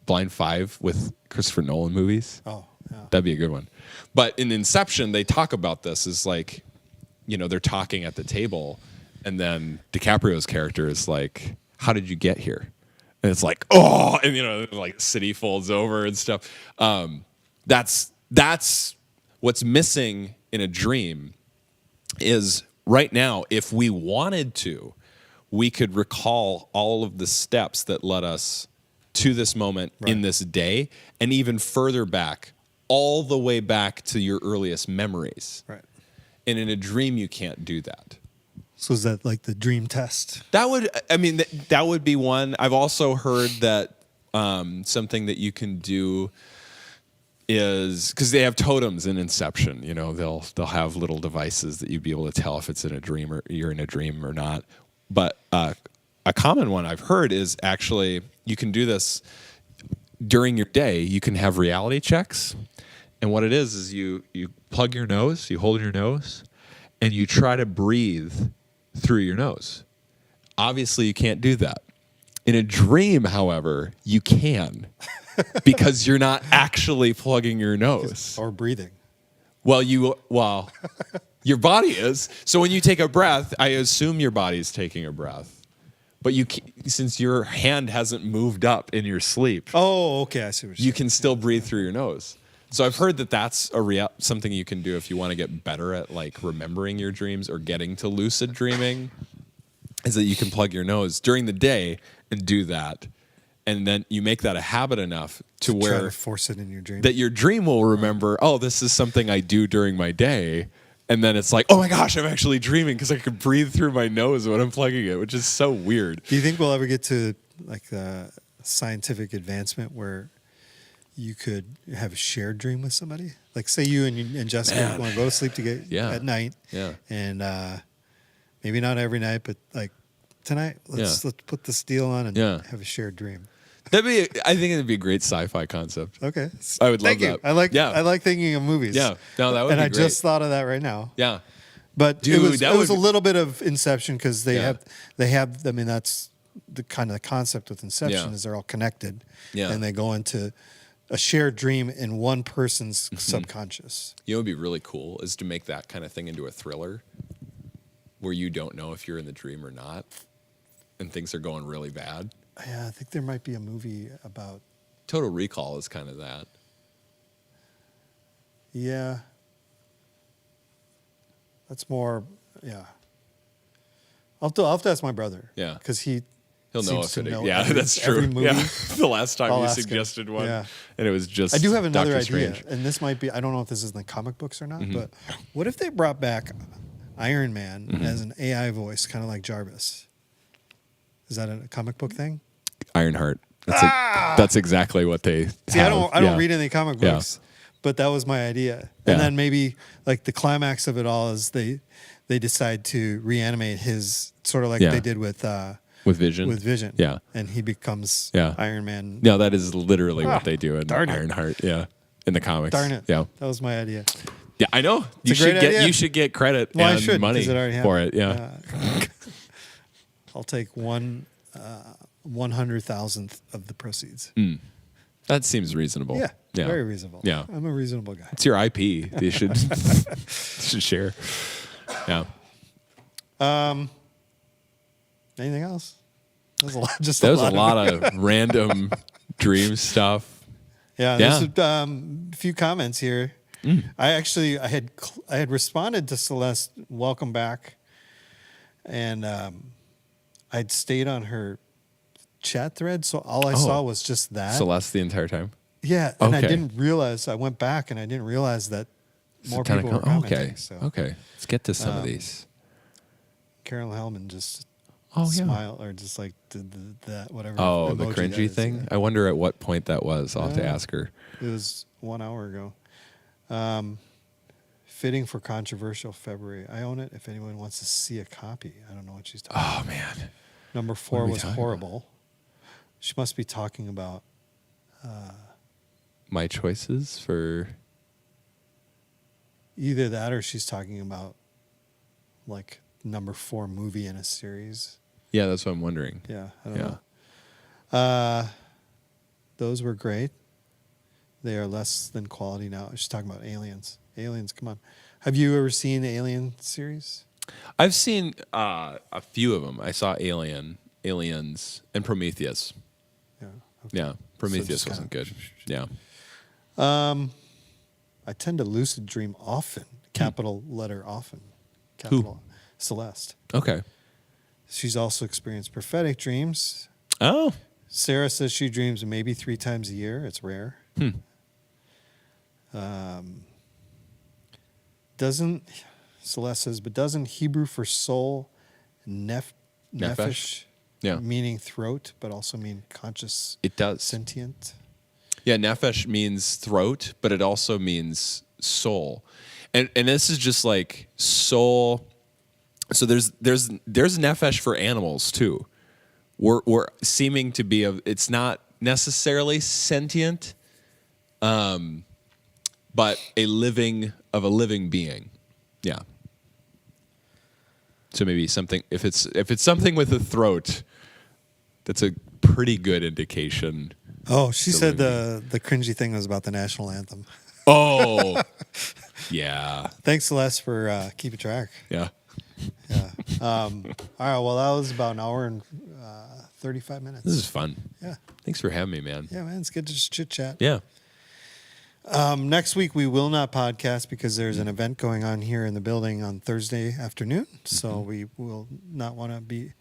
Blind 5 with Christopher Nolan movies. Oh, yeah. That'd be a good one. But in Inception, they talk about this as like, you know, they're talking at the table, and then DiCaprio's character is like, "How did you get here?" And it's like, "Oh," and you know, like the city folds over and stuff. That's what's missing in a dream. Is right now, if we wanted to, we could recall all of the steps that led us to this moment in this day, and even further back, all the way back to your earliest memories. Right. And in a dream, you can't do that. So is that like the dream test? That would be one. I've also heard that something that you can do is because they have totems in Inception. You know, they'll have little devices that you'd be able to tell if it's in a dream or you're in a dream or not. But a common one I've heard is actually you can do this during your day. You can have reality checks, and what it is you plug your nose, you hold your nose, and you try to breathe through your nose. Obviously, you can't do that. In a dream, however, you can. Because you're not actually plugging your nose Or breathing. Well, your body is. So when you take a breath, I assume your body's taking a breath, but since your hand hasn't moved up in your sleep. Oh, okay, I see what you're saying. You can still breathe through your nose. So I've heard that that's something you can do if you want to get better at like remembering your dreams or getting to lucid dreaming. Is that you can plug your nose during the day and do that. And then you make that a habit enough to where try to force it in your dream. That your dream will remember, oh, this is something I do during my day. And then it's like, oh my gosh, I'm actually dreaming because I can breathe through my nose when I'm plugging it, which is so weird. Do you think we'll ever get to like scientific advancement where you could have a shared dream with somebody? Like say you and Jessica want to go to sleep together at night. Yeah. And maybe not every night, but like tonight, let's put this deal on and have a shared dream. I think it'd be a great sci-fi concept. Okay. I would love that. I like thinking of movies. Yeah. No, that would be great. And I just thought of that right now. Yeah. But Dude, it was a little bit of Inception because they have I mean that's the kind of the concept with Inception is they're all connected. Yeah. And they go into a shared dream in one person's subconscious. You know what would be really cool is to make that kind of thing into a thriller where you don't know if you're in the dream or not and things are going really bad. Yeah, I think there might be a movie about... Total Recall is kind of that. Yeah. That's more... Yeah. I'll have to ask my brother. Yeah. Because he'll know if it... Yeah, every, that's true. Every movie. Yeah. The last time you ask suggested him. one. Yeah. And it was just I do have another Doctor idea. Strange. And this might be... I don't know if this is in the comic books or not, but what if they brought back Iron Man as an AI voice, kind of like Jarvis? Is that a comic book thing? Ironheart. That's exactly what they See, have. I don't read any comic books, but that was my idea. And then maybe like the climax of it all is they decide to reanimate his sort of like they did with Vision. With Vision. Yeah. And he becomes Iron Man. No, that is literally what they do in darn it. Ironheart. Yeah. In the comics. Darn it. Yeah. That was my idea. Yeah, I know. It's a great idea. You should get credit Well, I and should, money 'cause it already for happened. it. Yeah. I'll take 100,000th of the proceeds. That seems reasonable. Yeah. Very reasonable. Yeah. I'm a reasonable guy. It's your IP. You should share. Yeah. Anything else? That was a lot. That was a lot of random dream stuff. Yeah. There's a few comments here. I had responded to Celeste, welcome back, and I'd stayed on her chat thread, so all I saw was just that. Celeste the entire time? Yeah, and I didn't realize, I went back and I didn't realize that more people were commenting. Okay, so. okay. Let's get to some of these. Carol Hellman just smiled, or just like did that, whatever. Oh, the emoji cringy that is, thing? yeah. I wonder at what point that was. I'll have to ask her. It was 1 hour ago. Fitting for controversial February. I own it if anyone wants to see a copy. I don't know what she's talking about. Oh, man. Number 4 was horrible. She must be talking about my choices for. Either that or she's talking about like number 4 movie in a series. Yeah, that's what I'm wondering. Yeah, I don't know. Those were great. They are less than quality now. She's talking about Aliens. Aliens, come on. Have you ever seen the Alien series? I've seen a few of them. I saw Aliens, and Prometheus. Yeah. Yeah, Prometheus So wasn't good. Yeah. I tend to lucid dream often. Capital letter often. Capital Celeste. Okay. She's also experienced prophetic dreams. Oh. Sarah says she dreams maybe 3 times a year. It's rare. Celeste says, but doesn't Hebrew for soul, nefesh, Yeah. meaning throat, but also mean conscious, It does. sentient? Yeah, nefesh means throat, but it also means soul. And this is just like soul. So there's nefesh for animals too. We're seeming to be it's not necessarily sentient, but a living being. Yeah. So maybe something if it's something with a throat, that's a pretty good indication. Oh, she said the cringy thing was about the national anthem. Oh, yeah. Thanks, Celeste, for keeping track. Yeah. Yeah. All right. Well, that was about an hour and 35 minutes. This is fun. Yeah. Thanks for having me, man. Yeah, man. It's good to just chit chat. Yeah. Next week, we will not podcast because there's an event going on here in the building on Thursday afternoon. So we will not want to be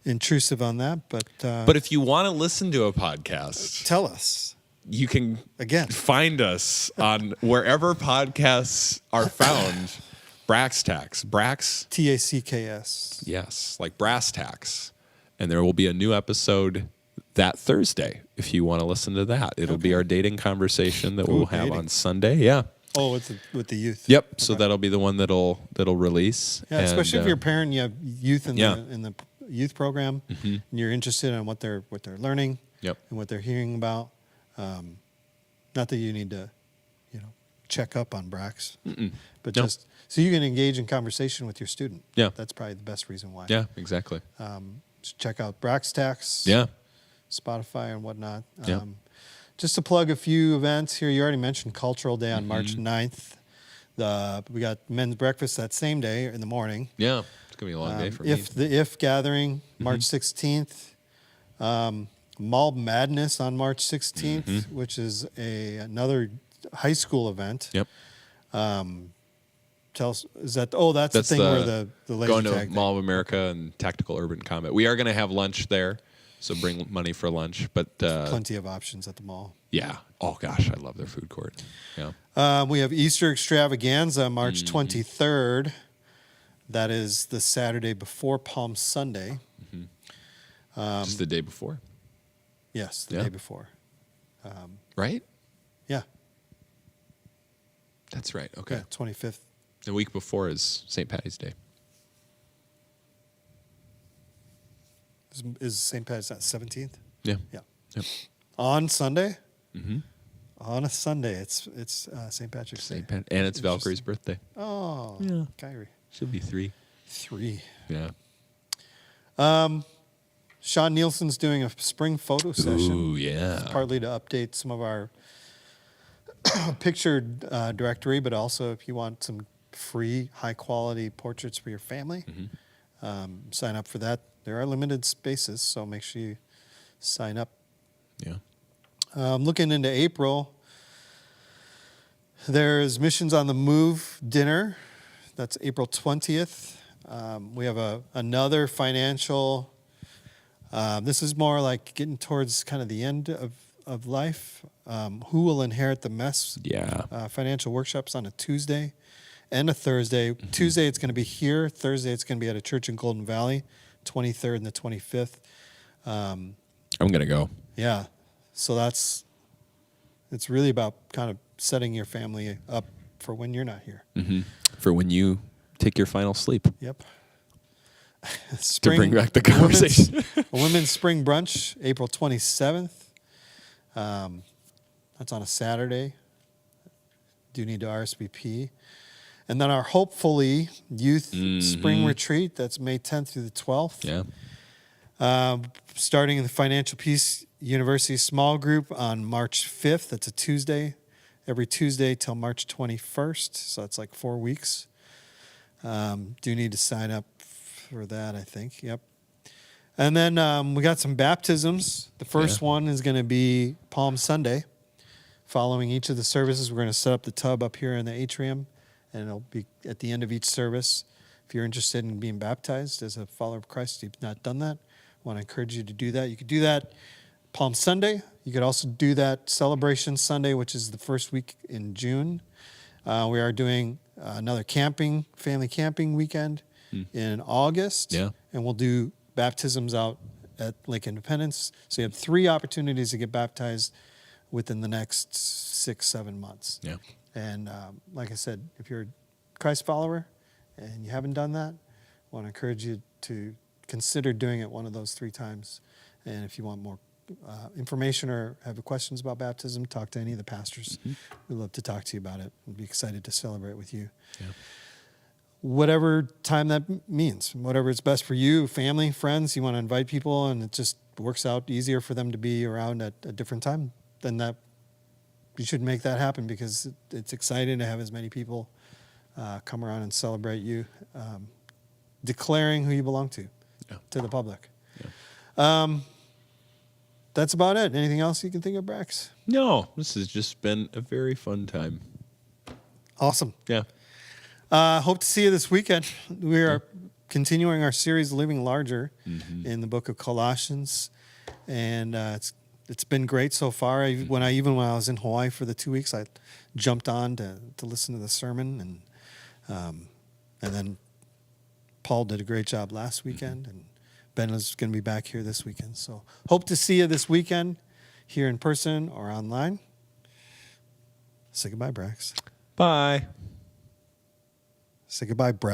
intrusive on that. But if you want to listen to a podcast, tell us. You can Again. find us on wherever podcasts are found. Brax Tax. Brax. TACKS. Yes, like brass tacks. And there will be a new episode that Thursday if you want to listen to that. It'll be our dating conversation that we'll have on Sunday. Yeah. Oh, with the youth. Yep. Okay. So that'll be the one that'll release. Yeah, especially if you're a parent and you have youth in the youth program and you're interested in what they're learning and what they're hearing about. Not that you need to, check up on Brax, but just so you can engage in conversation with your student. Yeah. That's probably the best reason why. Yeah, exactly. Check out Brax Tax. Yeah. Spotify and whatnot. Yeah. Just to plug a few events here. You already mentioned Cultural Day on March 9th. We got men's breakfast that same day in the morning. Yeah. It's going to be a long day for me. The IF gathering, March 16th. Mall Madness on March 16th, which is another high school event. Yep. Tell us, that's the thing where the laser going tag to Mall of America and Tactical Urban Combat. We are going to have lunch there, so bring money for lunch. But plenty of options at the mall. Yeah. Oh gosh, I love their food court. Yeah. We have Easter Extravaganza March 23rd. That is the Saturday before Palm Sunday. Just the day before. Yes, the day before. Right? Yeah. That's right. Okay. Yeah, 25th. The week before is St. Patty's Day. Is St. Patty's not 17th? Yeah. Yeah. Yep. On Sunday? On a Sunday, it's St. Patrick's Day. And it's Valkyrie's birthday. Oh, yeah. Kyrie. She'll be 3. 3. Yeah. Sean Nielsen's doing a spring photo session. Ooh, yeah. Partly to update some of our picture directory, but also if you want some free, high-quality portraits for your family, sign up for that. There are limited spaces, so make sure you sign up. Yeah. Looking into April, there's Missions on the Move dinner. That's April 20th. We have another financial... this is more like getting towards kind of the end of life. Who will inherit the mess? Yeah. Financial workshops on a Tuesday and a Thursday. Tuesday it's going to be here. Thursday it's going to be at a church in Golden Valley, 23rd and the 25th. I'm going to go. Yeah. So it's really about kind of setting your family up for when you're not here. For when you take your final sleep. Yep. To bring back the conversation. Women's Spring Brunch, April 27th. That's on a Saturday. Do need to RSVP. And then our hopefully youth spring retreat. That's May 10th through the 12th. Yeah. Starting in the Financial Peace University small group on March 5th. That's a Tuesday. Every Tuesday till March 21st. So it's like 4 weeks. Do need to sign up for that, I think. Yep. And then we got some baptisms. The first one is going to be Palm Sunday. Following each of the services, we're going to set up the tub up here in the atrium, and it'll be at the end of each service. If you're interested in being baptized as a follower of Christ, you've not done that, I want to encourage you to do that. You could do that Palm Sunday. You could also do that Celebration Sunday, which is the first week in June. We are doing another family camping weekend in August. Yeah. And we'll do baptisms out at Lake Independence. So you have 3 opportunities to get baptized within the next 6-7 months. Yeah. And like I said, if you're a Christ follower and you haven't done that, I want to encourage you to consider doing it one of those 3 times. And if you want more information or have questions about baptism, talk to any of the pastors. We'd love to talk to you about it. We'd be excited to celebrate with you. Yeah. Whatever time that means, whatever is best for you, family, friends, you want to invite people and it just works out easier for them to be around at a different time, then that you should make that happen, because it's exciting to have as many people come around and celebrate you, declaring who you belong to the public. Yeah. That's about it. Anything else you can think of, Brax? No, this has just been a very fun time. Awesome. Yeah. Hope to see you this weekend. We are continuing our series, Living Larger, in the book of Colossians. And it's been great so far. When I was in Hawaii for the 2 weeks, I jumped on to listen to the sermon. And then Paul did a great job last weekend. And Ben is going to be back here this weekend. So hope to see you this weekend here in person or online. Say goodbye, Brax. Bye. Say goodbye, Brax.